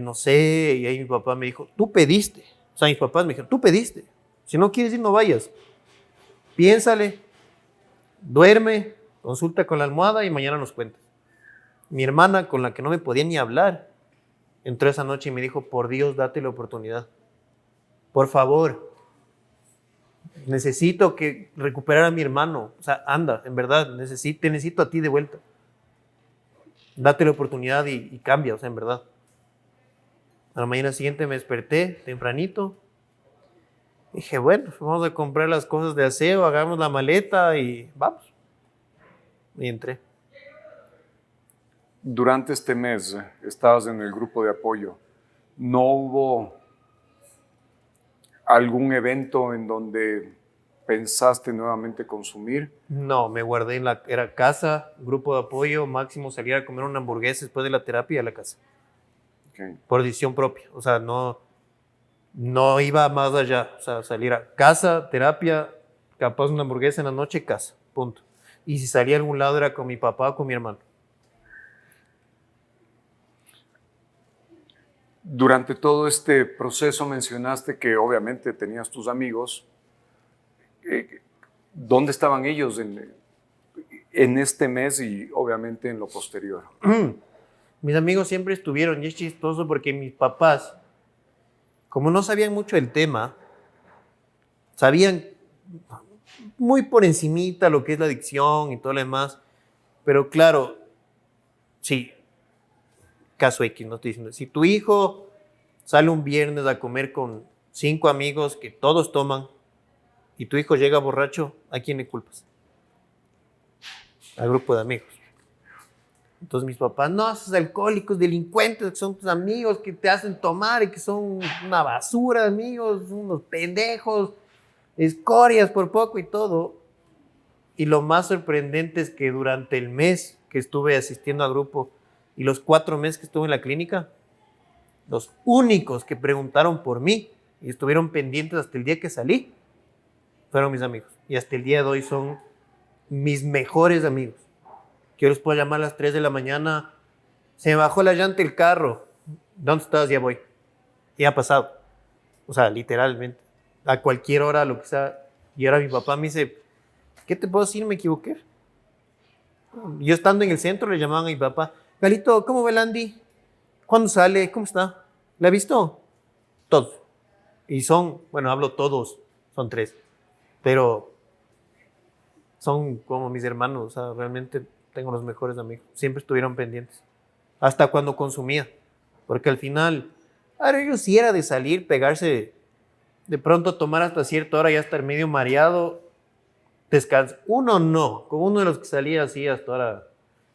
no sé, y ahí mi papá me dijo, tú pediste. O sea, mis papás me dijeron, tú pediste. Si no quieres ir, no vayas. Piénsale, duerme, consulta con la almohada y mañana nos cuentas. Mi hermana, con la que no me podía ni hablar, entró esa noche y me dijo, por Dios, date la oportunidad. Por favor, necesito recuperar a mi hermano. O sea, anda, en verdad, te necesito a ti de vuelta. Date la oportunidad y cambia, o sea, en verdad. A la mañana siguiente me desperté tempranito. Dije, bueno, vamos a comprar las cosas de aseo, hagamos la maleta y vamos. Y entré. Durante este mes estabas en el grupo de apoyo. ¿No hubo algún evento en donde pensaste nuevamente consumir? No, me guardé era casa, grupo de apoyo, máximo salir a comer una hamburguesa después de la terapia a la casa. Okay. Por decisión propia. O sea, no iba más allá. O sea, salir a casa, terapia, capaz una hamburguesa en la noche, casa. Punto. Y si salía a algún lado era con mi papá o con mi hermano. Durante todo este proceso mencionaste que obviamente tenías tus amigos. ¿Dónde estaban ellos en este mes y obviamente en lo posterior? Mis amigos siempre estuvieron, y es chistoso porque mis papás, como no sabían mucho del tema, sabían muy por encimita lo que es la adicción y todo lo demás, pero claro, sí, caso X, no estoy diciendo, si tu hijo sale un viernes a comer con 5 amigos que todos toman y tu hijo llega borracho, ¿a quién le culpas? Al grupo de amigos. Entonces mis papás, no, esos alcohólicos, delincuentes, que son tus amigos, que te hacen tomar y que son una basura, amigos, unos pendejos, escorias por poco y todo. Y lo más sorprendente es que durante el mes que estuve asistiendo al grupo y los 4 meses que estuve en la clínica, los únicos que preguntaron por mí y estuvieron pendientes hasta el día que salí, fueron mis amigos. Y hasta el día de hoy son mis mejores amigos. Que yo les puedo llamar a las 3 de la mañana, se me bajó la llanta del carro, ¿dónde estás? Ya voy. Y ha pasado. O sea, literalmente. A cualquier hora, lo que sea. Y ahora mi papá me dice, ¿qué te puedo decir? Me equivoqué. Yo estando en el centro le llamaban a mi papá, Galito, ¿cómo va el Andy? ¿Cuándo sale? ¿Cómo está? ¿La ha visto? Todos. Y son, bueno, hablo todos, son 3. Pero son como mis hermanos, o sea, realmente tengo los mejores amigos. Siempre estuvieron pendientes. Hasta cuando consumía. Porque al final, ahora ellos sí era de salir, pegarse, de pronto tomar hasta cierta hora, ya estar medio mareado, descansa. Uno no, con uno de los que salía así hasta ahora,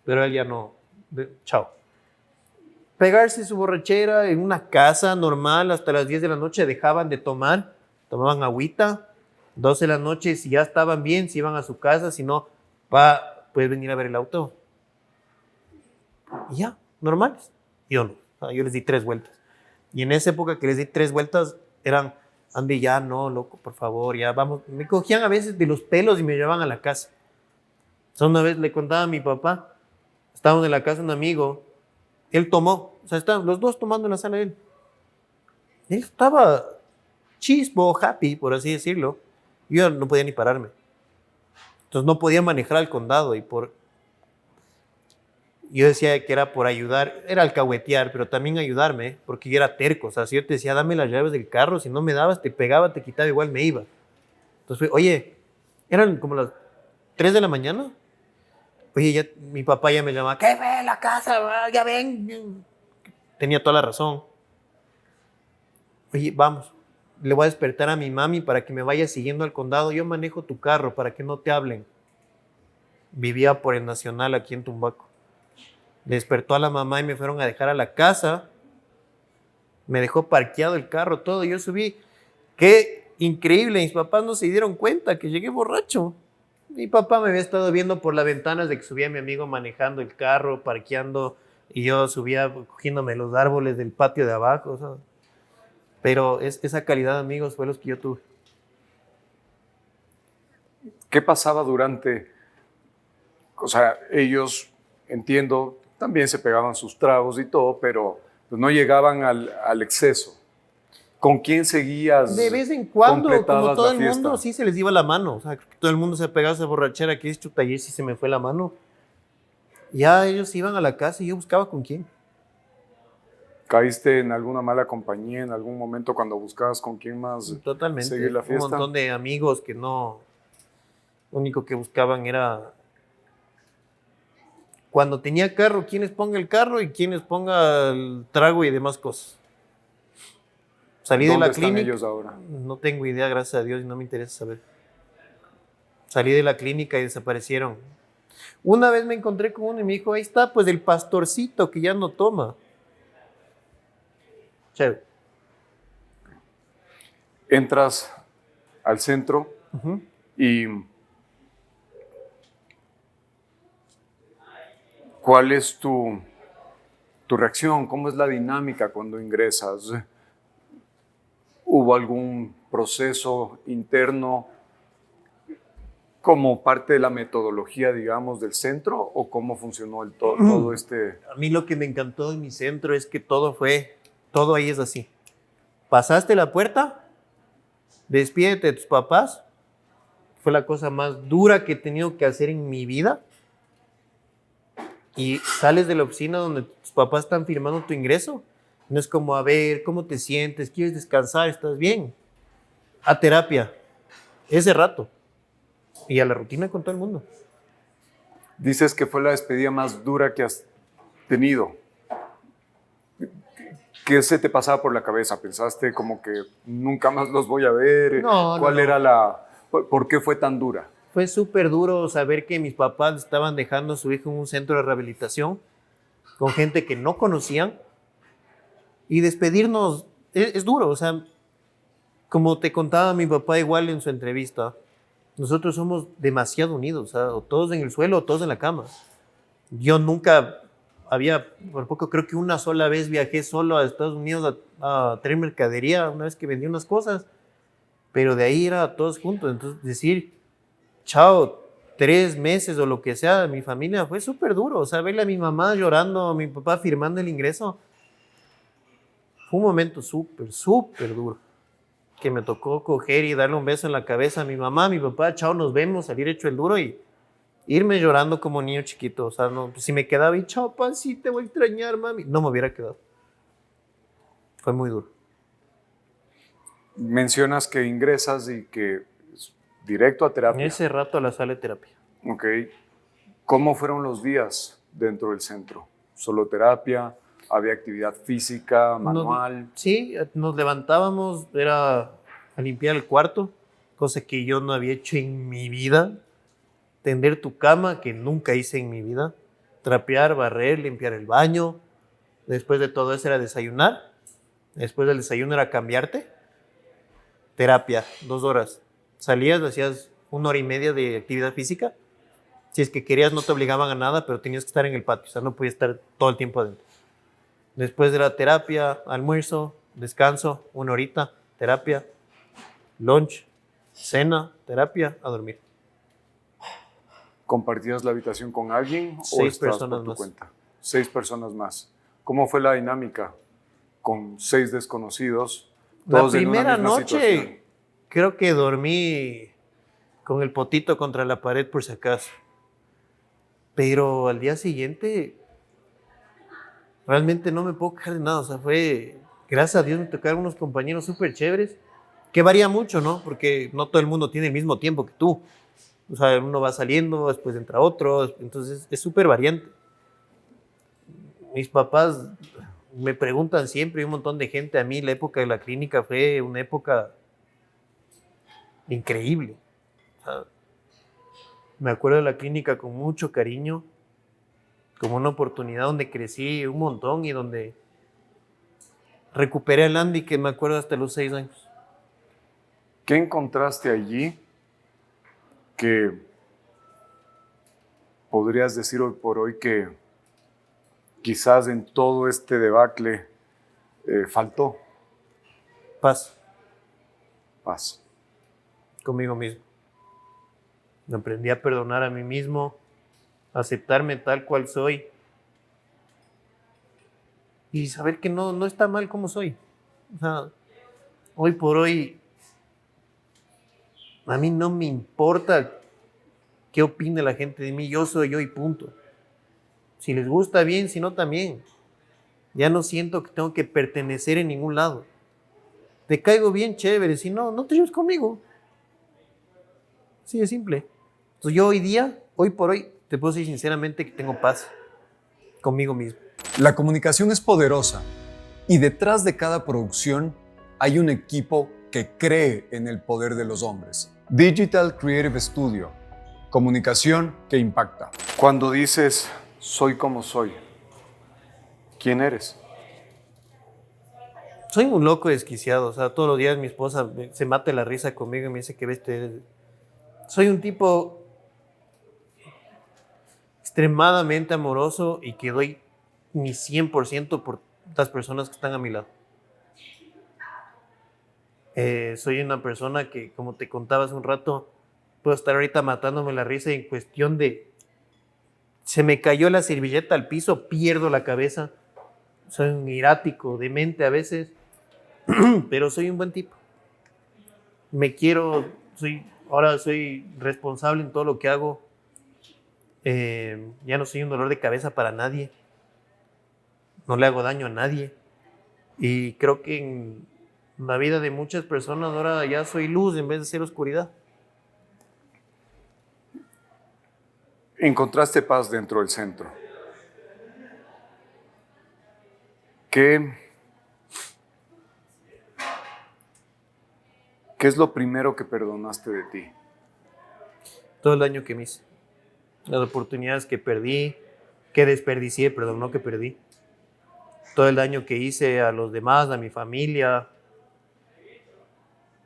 pero él ya no. Chao. Pegarse su borrachera en una casa normal hasta las 10 de la noche, dejaban de tomar, tomaban agüita, 12 de la noche, si ya estaban bien, se iban a su casa, si no, puedes venir a ver el auto. Y ya, normales. Yo no, o sea, yo les di 3 vueltas. Y en esa época que les di 3 vueltas, eran, Andy, ya no, loco, por favor, ya vamos. Me cogían a veces de los pelos y me llevaban a la casa. O sea, una vez le contaba a mi papá, estábamos en la casa de un amigo, él tomó, o sea, estaban los dos tomando en la sala de él. Él estaba chispo, happy, por así decirlo. Yo no podía ni pararme. Entonces no podía manejar al condado y yo decía que era por ayudar, era alcahuetear, pero también ayudarme, porque yo era terco. O sea, si yo te decía, dame las llaves del carro, si no me dabas, te pegaba, te quitaba, igual me iba. Entonces, oye, eran como las 3 de la mañana. Oye, ya, mi papá ya me llamaba, ¿qué ve la casa? Ya ven. Tenía toda la razón. Oye, vamos, le voy a despertar a mi mami para que me vaya siguiendo al condado. Yo manejo tu carro para que no te hablen. Vivía por el Nacional aquí en Tumbaco. Despertó a la mamá y me fueron a dejar a la casa. Me dejó parqueado el carro, todo. Yo subí. Qué increíble. Mis papás no se dieron cuenta que llegué borracho. Mi papá me había estado viendo por las ventanas de que subía mi amigo manejando el carro, parqueando, y yo subía cogiéndome los árboles del patio de abajo. O sea, pero esa calidad de amigos fue los que yo tuve. ¿Qué pasaba durante? O sea, ellos, entiendo, también se pegaban sus tragos y todo, pero pues, no llegaban al exceso. ¿Con quién seguías? De vez en cuando, como completabas todo la el fiesta? mundo, sí se les iba la mano. O sea, creo que todo el mundo se ha pegado esa borrachera que es chuta, y sí se me fue la mano. Ya ellos iban a la casa y yo buscaba con quién. ¿Caíste en alguna mala compañía en algún momento cuando buscabas con quién más Totalmente. seguir la Un fiesta? montón de amigos que no, lo único que buscaban era, cuando tenía carro, quién les ponga el carro y quién les ponga el trago y demás cosas. Salí de ¿Dónde la están clínica. ellos ahora? No tengo idea, gracias a Dios, y no me interesa saber. Salí de la clínica y desaparecieron. Una vez me encontré con uno y me dijo, ahí está, pues el pastorcito que ya no toma. Chévere. Entras al centro y ¿cuál es tu reacción? ¿Cómo es la dinámica cuando ingresas? ¿Hubo algún proceso interno como parte de la metodología, digamos, del centro o cómo funcionó todo este? A mí lo que me encantó de mi centro es que todo fue todo ahí es así. Pasaste la puerta, despídete de tus papás. Fue la cosa más dura que he tenido que hacer en mi vida. Y sales de la oficina donde tus papás están firmando tu ingreso. No es como, a ver, ¿cómo te sientes? ¿Quieres descansar? ¿Estás bien? A terapia. Ese rato. Y a la rutina con todo el mundo. Dices que fue la despedida más dura que has tenido. ¿Qué se te pasaba por la cabeza? ¿Pensaste como que nunca más los voy a ver? No, ¿Cuál no. era la... ¿Por qué fue tan dura? Fue súper duro saber que mis papás estaban dejando a su hijo en un centro de rehabilitación con gente que no conocían. Y despedirnos es duro. O sea, como te contaba mi papá igual en su entrevista, nosotros somos demasiado unidos. O sea, o todos en el suelo o todos en la cama. Yo nunca por poco creo que una sola vez viajé solo a Estados Unidos a traer mercadería, una vez que vendí unas cosas, pero de ahí era todos juntos. Entonces decir, chao, 3 meses o lo que sea de mi familia fue súper duro. O sea, verle a mi mamá llorando, a mi papá firmando el ingreso, fue un momento súper, súper duro. Que me tocó coger y darle un beso en la cabeza a mi mamá, a mi papá, chao, nos vemos, salir hecho el duro y irme llorando como niño chiquito. O sea, no, si me quedaba y chao, pa, sí, te voy a extrañar, mami. No me hubiera quedado. Fue muy duro. Mencionas que ingresas y que es directo a En terapia. ese rato a la sala de terapia. Ok. ¿Cómo fueron los días dentro del centro? ¿Solo terapia? ¿Había actividad física, manual? Sí, nos levantábamos, era a limpiar el cuarto, cosa que yo no había hecho en mi vida. Tender tu cama, que nunca hice en mi vida. Trapear, barrer, limpiar el baño. Después de todo eso era desayunar. Después del desayuno era cambiarte. Terapia, 2 horas. Salías, hacías 1 hora y media de actividad física. Si es que querías, no te obligaban a nada, pero tenías que estar en el patio. O sea, no podías estar todo el tiempo adentro. Después de la terapia, almuerzo, descanso, 1 horita, terapia, lunch, cena, terapia, a dormir. ¿Compartías la habitación con alguien o 6 estabas personas por tu más. cuenta? 6 personas más. ¿Cómo fue la dinámica con 6 desconocidos? La Todos en una primera misma noche situación? creo que dormí con el potito contra la pared por si acaso. Pero al día siguiente realmente no me puedo quejar de nada. O sea, gracias a Dios me tocaron unos compañeros súper chéveres, que varía mucho, ¿no? Porque no todo el mundo tiene el mismo tiempo que tú. O sea, uno va saliendo, después entra otro, entonces es súper variante. Mis papás me preguntan siempre, y un montón de gente, a mí la época de la clínica fue una época increíble. O sea, me acuerdo de la clínica con mucho cariño, como una oportunidad donde crecí un montón y donde recuperé al Andy que me acuerdo hasta los 6 años. ¿Qué encontraste allí que podrías decir hoy por hoy que quizás en todo este debacle faltó? Paz Paz. conmigo mismo. Aprendí a perdonar a mí mismo, a aceptarme tal cual soy y saber que no está mal como soy. O sea, hoy por hoy a mí no me importa qué opine la gente de mí, yo soy yo y punto. Si les gusta bien, si no también. Ya no siento que tengo que pertenecer en ningún lado. Te caigo bien, chévere, si no, no te lleves conmigo. Así de simple. Entonces yo hoy por hoy, te puedo decir sinceramente que tengo paz conmigo mismo. La comunicación es poderosa y detrás de cada producción hay un equipo que cree en el poder de los hombres. Digital Creative Studio. Comunicación que impacta. Cuando dices, soy como soy, ¿quién eres? Soy un loco desquiciado. O sea, todos los días mi esposa se mata de la risa conmigo y me dice que soy un tipo extremadamente amoroso y que doy mi 100% por las personas que están a mi lado. Soy una persona que, como te contaba hace un rato, puedo estar ahorita matándome la risa en cuestión de... Se me cayó la servilleta al piso, pierdo la cabeza soy un irático, demente a veces, pero soy un buen tipo. Me quiero, ahora soy responsable en todo lo que hago. Ya no soy un dolor de cabeza para nadie. No le hago daño a nadie. Y creo que en la vida de muchas personas ahora ya soy luz en vez de ser oscuridad. Encontraste paz dentro del centro. ¿Qué es lo primero que perdonaste de ti? Todo el daño que me hice. Las oportunidades que perdí, que desperdicié, perdón, no que perdí. Todo el daño que hice a los demás, a mi familia.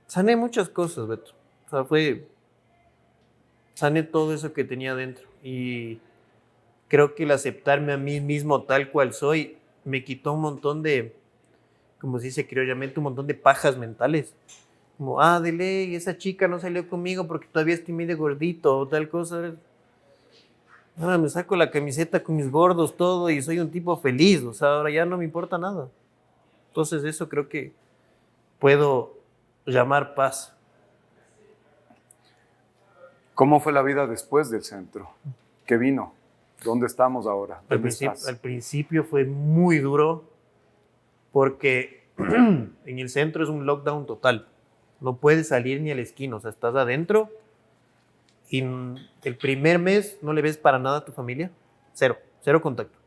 Sané muchas cosas, Beto. O sea, sané todo eso que tenía dentro. Y creo que el aceptarme a mí mismo tal cual soy me quitó un montón de, como se dice criollamente, un montón de pajas mentales. Como, de ley, esa chica no salió conmigo porque todavía estoy medio gordito o tal cosa. Ahora me saco la camiseta con mis gordos, todo, y soy un tipo feliz. O sea, ahora ya no me importa nada. Entonces eso creo que puedo llamar paz. ¿Cómo fue la vida después del centro? ¿Qué vino? ¿Dónde estamos ahora? Al principio fue muy duro porque en el centro es un lockdown total. No puedes salir ni a la esquina, o sea, estás adentro y el primer mes no le ves para nada a tu familia. Cero contacto.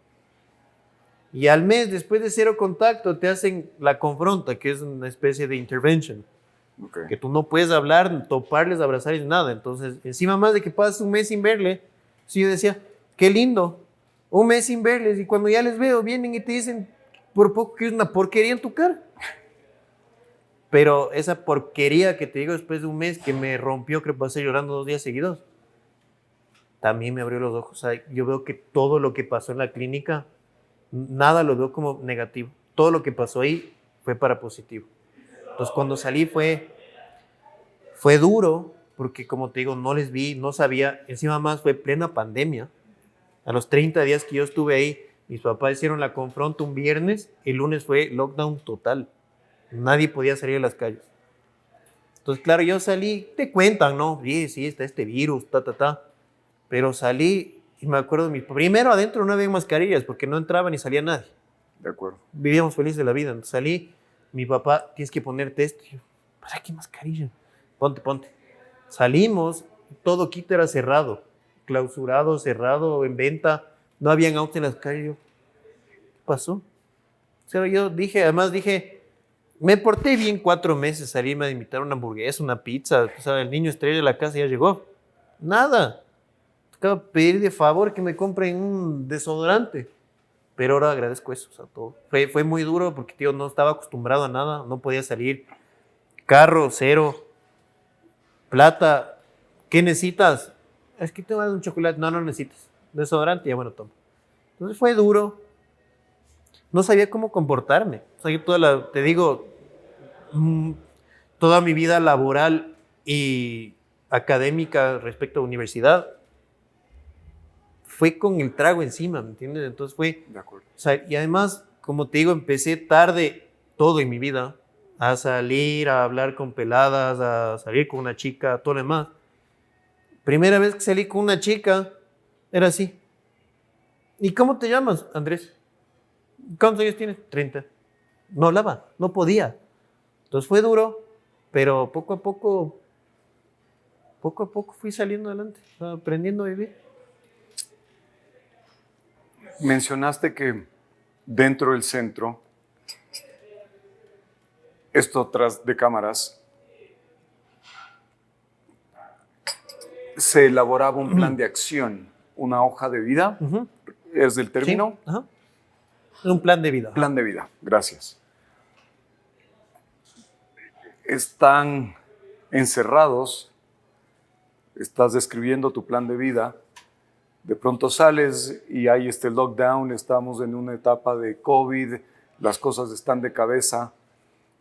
Y al mes, después de cero contacto, te hacen la confronta, que es una especie de intervention. Okay. Que tú no puedes hablar, toparles, abrazarles, nada. Entonces, encima más de que pasas un mes sin verle, sí, yo decía, qué lindo, un mes sin verles, y cuando ya les veo, vienen y te dicen, por poco que es una porquería en tu cara. Pero esa porquería que te digo después de un mes que me rompió, que pasé llorando 2 días seguidos, también me abrió los ojos. O sea, yo veo que todo lo que pasó en la clínica, nada lo veo como negativo. Todo lo que pasó ahí fue para positivo. Entonces, cuando salí fue duro, porque como te digo, no les vi, no sabía. Encima más fue plena pandemia. A los 30 días que yo estuve ahí, mis papás hicieron la confronta un viernes, el lunes fue lockdown total. Nadie podía salir a las calles. Entonces, claro, yo salí, te cuentan, ¿no? Sí, está este virus, Pero salí y me acuerdo, primero adentro no había mascarillas porque no entraba ni salía nadie. De acuerdo. Vivíamos felices de la vida. Entonces salí, mi papá, tienes que ponerte esto. Y yo, ¿para qué mascarilla? Ponte. Salimos, todo Quito era cerrado, clausurado, cerrado, en venta. No habían autos en las calles. Yo, ¿qué pasó? O sea, yo además dije, me porté bien 4 meses, salirme a invitar una hamburguesa, una pizza. O sea, el niño estrella de la casa ya llegó. Nada. Acabo de pedir de favor que me compren un desodorante. Pero ahora agradezco eso, o sea, todo. Fue muy duro porque, tío, no estaba acostumbrado a nada, no podía salir. Carro, cero. Plata, ¿qué necesitas? Es que te voy a dar un chocolate. No necesitas. Desodorante, ya bueno, toma. Entonces fue duro. No sabía cómo comportarme. O sea, yo te digo, toda mi vida laboral y académica respecto a universidad fue con el trago encima, ¿me entiendes? Entonces fue... De acuerdo. O sea, y además, como te digo, empecé tarde todo en mi vida a salir, a hablar con peladas, a salir con una chica, todo lo demás. Primera vez que salí con una chica, era así. ¿Y cómo te llamas, Andrés? ¿Cuántos años tienes? 30. No hablaba, no podía. Entonces fue duro, pero poco a poco fui saliendo adelante, aprendiendo a vivir. Mencionaste que dentro del centro, esto tras de cámaras, se elaboraba un plan de acción, una hoja de vida. ¿Es el término? Sí. Ajá. Un plan de vida. Plan de vida, gracias. Están encerrados, estás describiendo tu plan de vida, de pronto sales y hay este lockdown, estamos en una etapa de COVID, las cosas están de cabeza.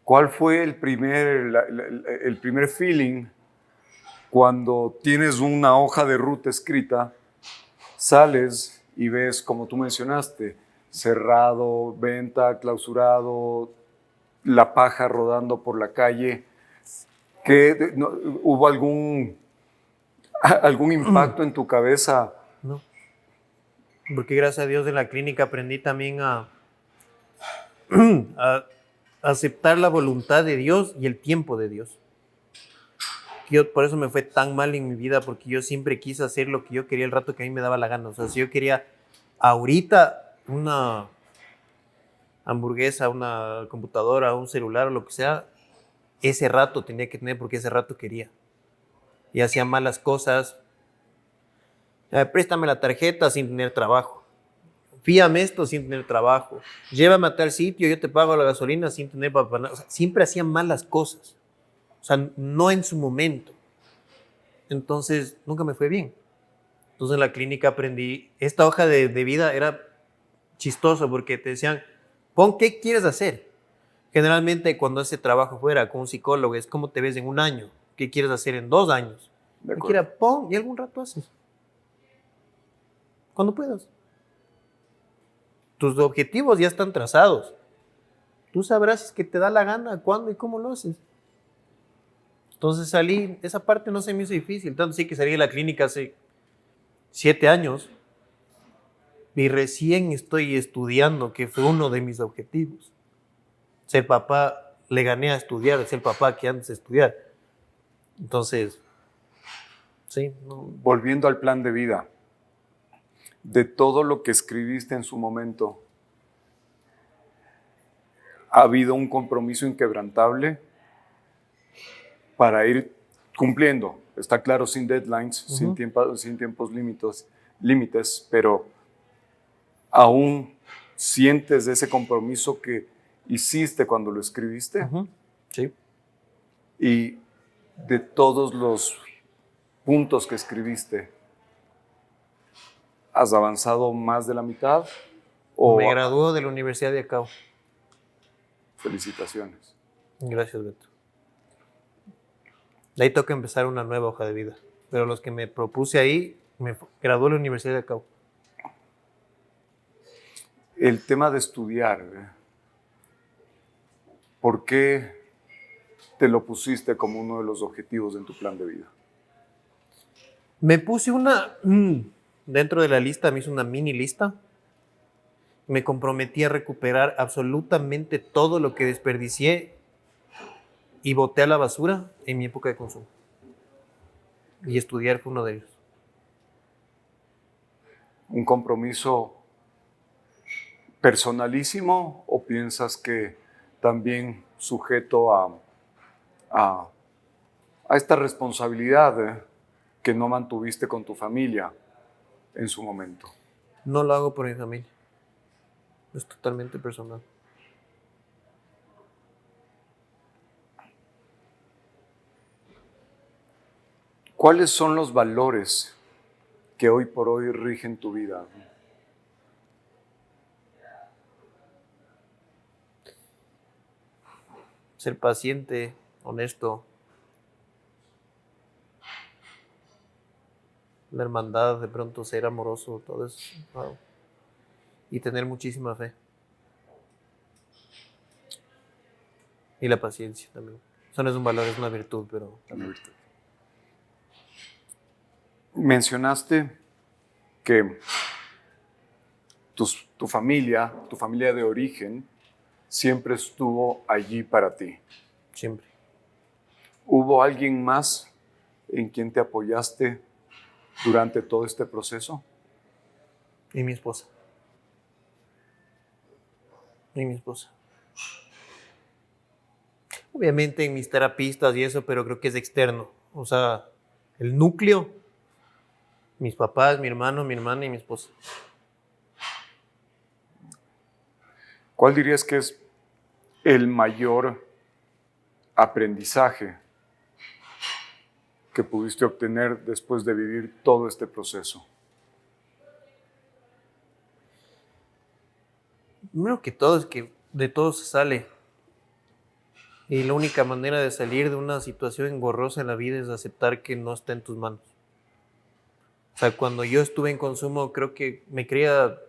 ¿Cuál fue el primer feeling cuando tienes una hoja de ruta escrita, sales y ves, como tú mencionaste, cerrado, venta, clausurado, la paja rodando por la calle. ¿Hubo algún impacto en tu cabeza? No, porque gracias a Dios en la clínica aprendí también a aceptar la voluntad de Dios y el tiempo de Dios. Por eso me fue tan mal en mi vida, porque yo siempre quise hacer lo que yo quería el rato que a mí me daba la gana. O sea, si yo quería ahorita una hamburguesa, una computadora, un celular o lo que sea, ese rato tenía que tener porque ese rato quería. Y hacía malas cosas. Préstame la tarjeta sin tener trabajo. Fíame esto sin tener trabajo. Llévame a tal sitio, yo te pago la gasolina sin tener para... O sea, siempre hacía malas cosas. O sea, no en su momento. Entonces, nunca me fue bien. Entonces, en la clínica aprendí... Esta hoja de vida era chistoso porque te decían, pon qué quieres hacer. Generalmente, cuando ese trabajo fuera con un psicólogo, es cómo te ves en un año. ¿Qué quieres hacer en 2 años? Cualquiera, pon y algún rato haces. Cuando puedas. Tus objetivos ya están trazados. Tú sabrás si es que te da la gana, cuándo y cómo lo haces. Entonces salí, esa parte no se me hizo difícil, tanto sí que salí de la clínica hace 7 años y recién estoy estudiando, que fue uno de mis objetivos. Ser papá, le gané a estudiar, ser papá que antes de estudiar. Entonces, sí. No. Volviendo al plan de vida, de todo lo que escribiste en su momento, ¿ha habido un compromiso inquebrantable para ir cumpliendo? Está claro, sin deadlines, sin tiempos límites, pero ¿aún sientes ese compromiso que hiciste cuando lo escribiste? Sí. Y de todos los puntos que escribiste, ¿has avanzado más de la mitad? Me graduó de la Universidad de Acao. Felicitaciones. Gracias, Beto. De ahí toca empezar una nueva hoja de vida. Pero los que me propuse ahí, me graduó de la Universidad de Acao. El tema de estudiar, ¿por qué te lo pusiste como uno de los objetivos en tu plan de vida? Me puse dentro de la lista, me hice una mini lista. Me comprometí a recuperar absolutamente todo lo que desperdicié y boté a la basura en mi época de consumo. Y estudiar fue uno de ellos. ¿Un compromiso personalísimo o piensas que también sujeto a esta responsabilidad que no mantuviste con tu familia en su momento? No lo hago por mi familia. Es totalmente personal. ¿Cuáles son los valores que hoy por hoy rigen tu vida? Ser paciente, honesto. La hermandad, de pronto ser amoroso, todo eso. Wow. Y tener muchísima fe. Y la paciencia también. Eso no es un valor, es una virtud, pero también virtud. Mencionaste que tu familia de origen, siempre estuvo allí para ti. Siempre. ¿Hubo alguien más en quien te apoyaste durante todo este proceso? Y mi esposa. Y mi esposa. Obviamente en mis terapistas y eso, pero creo que es externo. O sea, el núcleo, mis papás, mi hermano, mi hermana y mi esposa. ¿Cuál dirías que es el mayor aprendizaje que pudiste obtener después de vivir todo este proceso? Primero que todo es que de todo se sale. Y la única manera de salir de una situación engorrosa en la vida es aceptar que no está en tus manos. O sea, cuando yo estuve en consumo, creo que me creía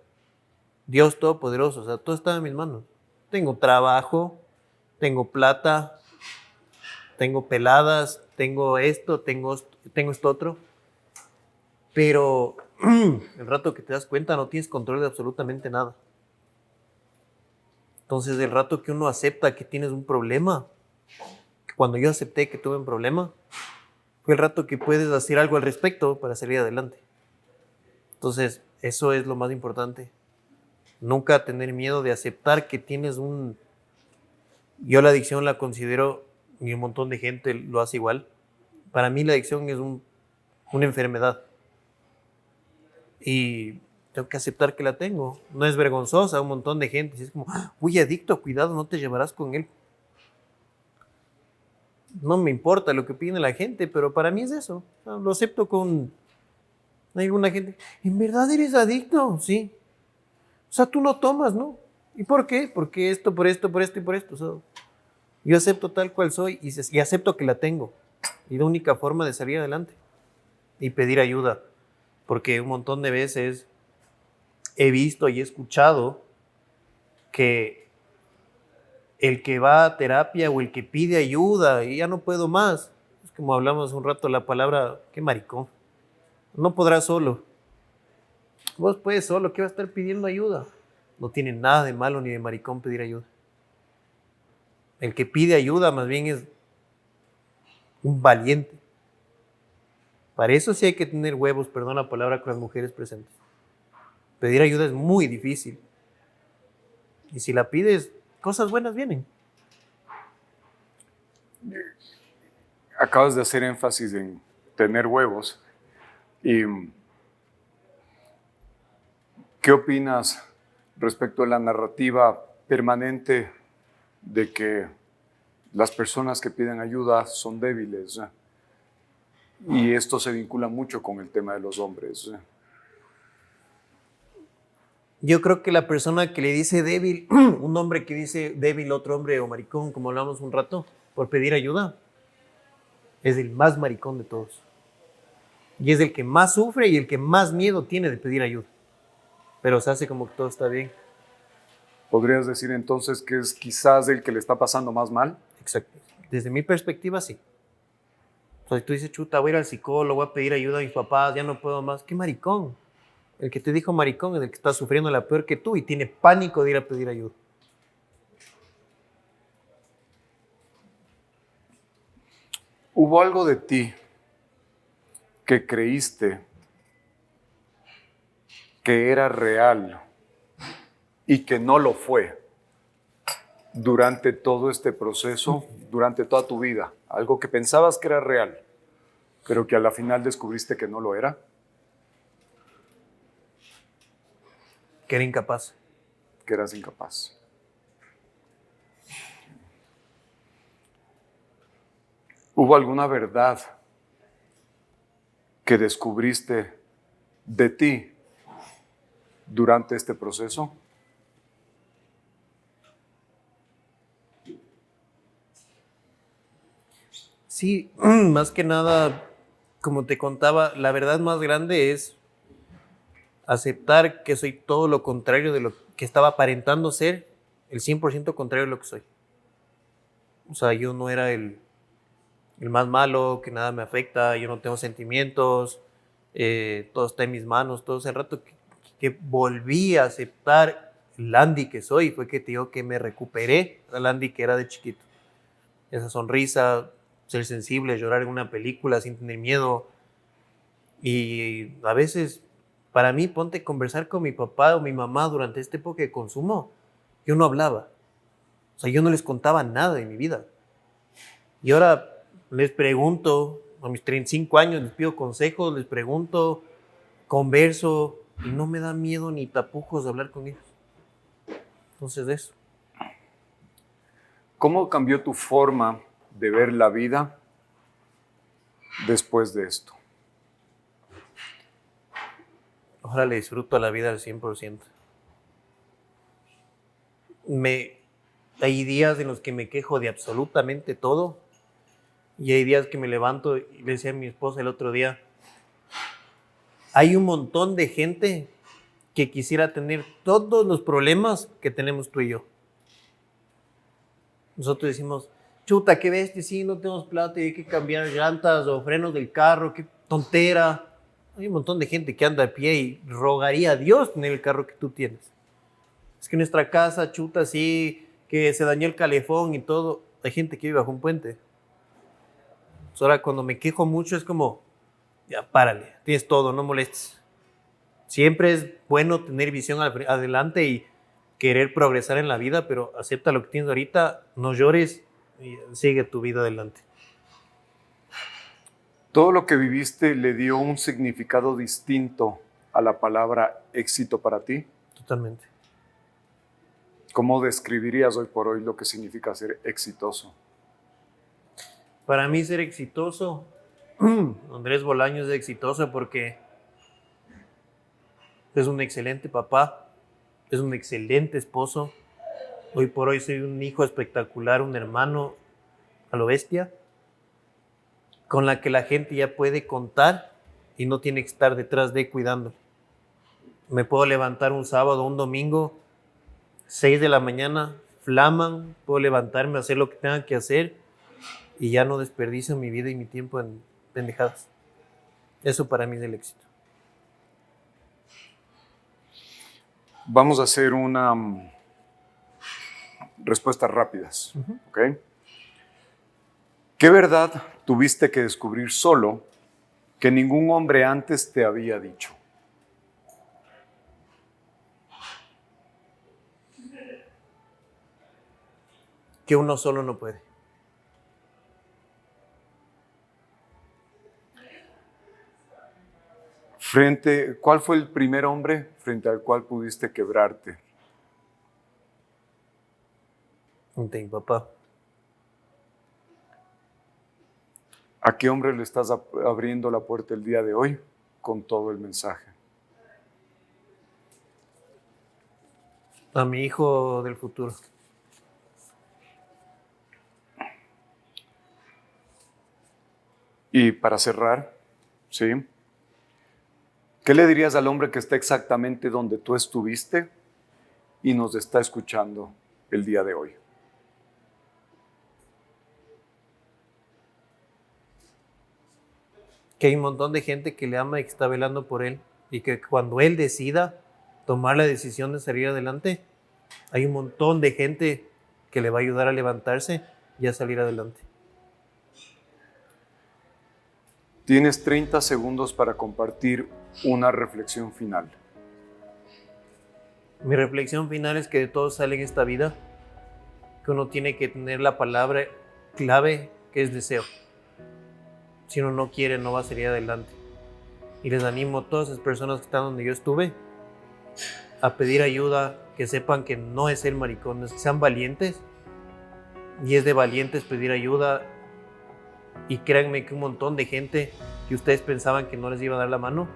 Dios Todopoderoso, o sea, todo estaba en mis manos. Tengo trabajo, tengo plata, tengo peladas, tengo esto, tengo esto otro, pero el rato que te das cuenta no tienes control de absolutamente nada. Entonces, el rato que uno acepta que tienes un problema, cuando yo acepté que tuve un problema, fue el rato que puedes hacer algo al respecto para salir adelante. Entonces, eso es lo más importante. Nunca tener miedo de aceptar que tienes un... Yo la adicción la considero, y un montón de gente lo hace igual. Para mí la adicción es una enfermedad. Y tengo que aceptar que la tengo. No es vergonzosa, un montón de gente. Es como, uy, adicto, cuidado, no te llevarás con él. No me importa lo que opine la gente, pero para mí es eso. O sea, lo acepto con... Hay alguna gente, ¿en verdad eres adicto? Sí. O sea, tú no tomas, ¿no? ¿Y por qué? Porque esto, por esto, por esto y por esto. O sea, yo acepto tal cual soy y acepto que la tengo. Y la única forma de salir adelante y pedir ayuda. Porque un montón de veces he visto y he escuchado que el que va a terapia o el que pide ayuda y ya no puedo más, es como hablamos un rato la palabra, qué maricón, no podrás solo. Vos puedes solo, ¿qué va a estar pidiendo ayuda? No tiene nada de malo ni de maricón pedir ayuda. El que pide ayuda más bien es un valiente. Para eso sí hay que tener huevos, perdón la palabra, con las mujeres presentes. Pedir ayuda es muy difícil. Y si la pides, cosas buenas vienen. Acabas de hacer énfasis en tener huevos. ¿Y qué opinas respecto a la narrativa permanente de que las personas que piden ayuda son débiles? Y esto se vincula mucho con el tema de los hombres. Yo creo que la persona que le dice débil, un hombre que dice débil, otro hombre o maricón, como hablamos un rato, por pedir ayuda, es el más maricón de todos. Y es el que más sufre y el que más miedo tiene de pedir ayuda. Pero se hace como que todo está bien. ¿Podrías decir entonces que es quizás el que le está pasando más mal? Exacto. Desde mi perspectiva, sí. O sea, si tú dices, chuta, voy a ir al psicólogo, voy a pedir ayuda a mis papás, ya no puedo más. ¿Qué maricón? El que te dijo maricón es el que está sufriendo la peor que tú y tiene pánico de ir a pedir ayuda. ¿Hubo algo de ti que creíste que era real y que no lo fue durante todo este proceso, durante toda tu vida? Algo que pensabas que era real, pero que a la final descubriste que no lo era. Que era incapaz. Que eras incapaz. ¿Hubo alguna verdad que descubriste de ti durante este proceso? Sí, más que nada, como te contaba, la verdad más grande es aceptar que soy todo lo contrario de lo que estaba aparentando ser, el 100% contrario de lo que soy. O sea, yo no era el más malo, que nada me afecta, yo no tengo sentimientos, todo está en mis manos, todo ese rato que volví a aceptar el Andy que soy, fue que te digo que me recuperé al Andy que era de chiquito. Esa sonrisa, ser sensible, llorar en una película sin tener miedo. Y a veces, para mí, ponte a conversar con mi papá o mi mamá durante esta época de consumo, yo no hablaba. O sea, yo no les contaba nada de mi vida. Y ahora les pregunto, a mis 35 años les pido consejos, les pregunto, converso, y no me da miedo ni tapujos de hablar con ellos. Entonces, eso. ¿Cómo cambió tu forma de ver la vida después de esto? Ahora le disfruto a la vida al 100%. Hay días en los que me quejo de absolutamente todo, y hay días que me levanto y le decía a mi esposa el otro día, hay un montón de gente que quisiera tener todos los problemas que tenemos tú y yo. Nosotros decimos, chuta, qué bestia, sí, no tenemos plata y hay que cambiar llantas o frenos del carro, qué tontera. Hay un montón de gente que anda a pie y rogaría a Dios tener el carro que tú tienes. Es que nuestra casa, chuta, sí, que se dañó el calefón y todo. Hay gente que vive bajo un puente. Entonces, ahora cuando me quejo mucho es como, ya párale, tienes todo, no molestes. Siempre es bueno tener visión adelante y querer progresar en la vida, pero acepta lo que tienes ahorita, no llores y sigue tu vida adelante. Todo lo que viviste le dio un significado distinto a la palabra éxito para ti. Totalmente. ¿Cómo describirías hoy por hoy lo que significa ser exitoso? Para mí ser exitoso, Andrés Bolaño es exitoso porque es un excelente papá, es un excelente esposo. Hoy por hoy soy un hijo espectacular, un hermano a lo bestia, con la que la gente ya puede contar y no tiene que estar detrás de cuidando. Me puedo levantar un sábado o un domingo, 6 de la mañana, flaman, puedo levantarme, hacer lo que tenga que hacer y ya no desperdicio mi vida y mi tiempo en pendejadas. Eso para mí es el éxito. Vamos a hacer respuestas rápidas. ¿Ok? ¿Qué verdad tuviste que descubrir solo que ningún hombre antes te había dicho? Que uno solo no puede. ¿Cuál fue el primer hombre frente al cual pudiste quebrarte? Ante mi papá. ¿A qué hombre le estás abriendo la puerta el día de hoy con todo el mensaje? A mi hijo del futuro. Y para cerrar, ¿sí? ¿Qué le dirías al hombre que está exactamente donde tú estuviste y nos está escuchando el día de hoy? Que hay un montón de gente que le ama y que está velando por él y que cuando él decida tomar la decisión de salir adelante, hay un montón de gente que le va a ayudar a levantarse y a salir adelante. Tienes 30 segundos para compartir una reflexión final. Mi reflexión final es que de todo sale en esta vida, que uno tiene que tener la palabra clave que es deseo. Si uno no quiere, no va a salir adelante. Y les animo a todas esas personas que están donde yo estuve a pedir ayuda, que sepan que no es ser maricones, que sean valientes. Y es de valientes pedir ayuda. Y créanme que un montón de gente que ustedes pensaban que no les iba a dar la mano,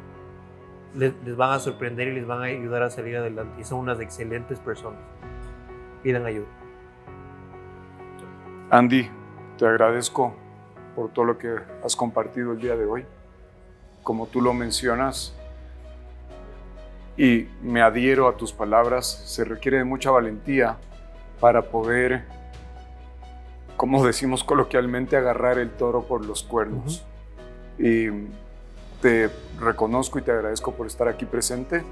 les van a sorprender y les van a ayudar a salir adelante. Y son unas excelentes personas. Pidan ayuda. Andy, te agradezco por todo lo que has compartido el día de hoy. Como tú lo mencionas, y me adhiero a tus palabras, se requiere de mucha valentía para poder, como decimos coloquialmente, agarrar el toro por los cuernos. Y te reconozco y te agradezco por estar aquí presente,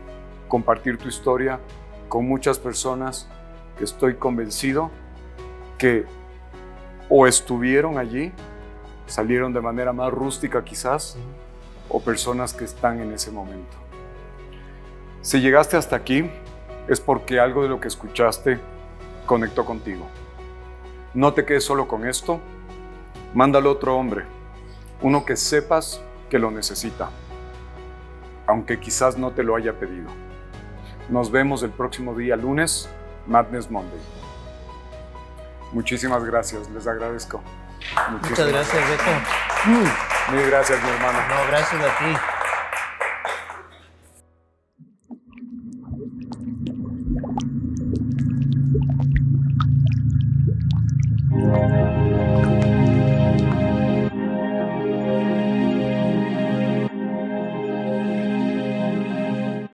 compartir tu historia con muchas personas que estoy convencido que o estuvieron allí, salieron de manera más rústica quizás, o personas que están en ese momento. Si llegaste hasta aquí, es porque algo de lo que escuchaste conectó contigo. No te quedes solo con esto, mándalo a otro hombre, uno que sepas que lo necesita, aunque quizás no te lo haya pedido. Nos vemos el próximo día lunes, Madness Monday. Muchísimas gracias, les agradezco. Muchas gracias, Beto. Mil gracias, mi hermano. No, gracias a ti.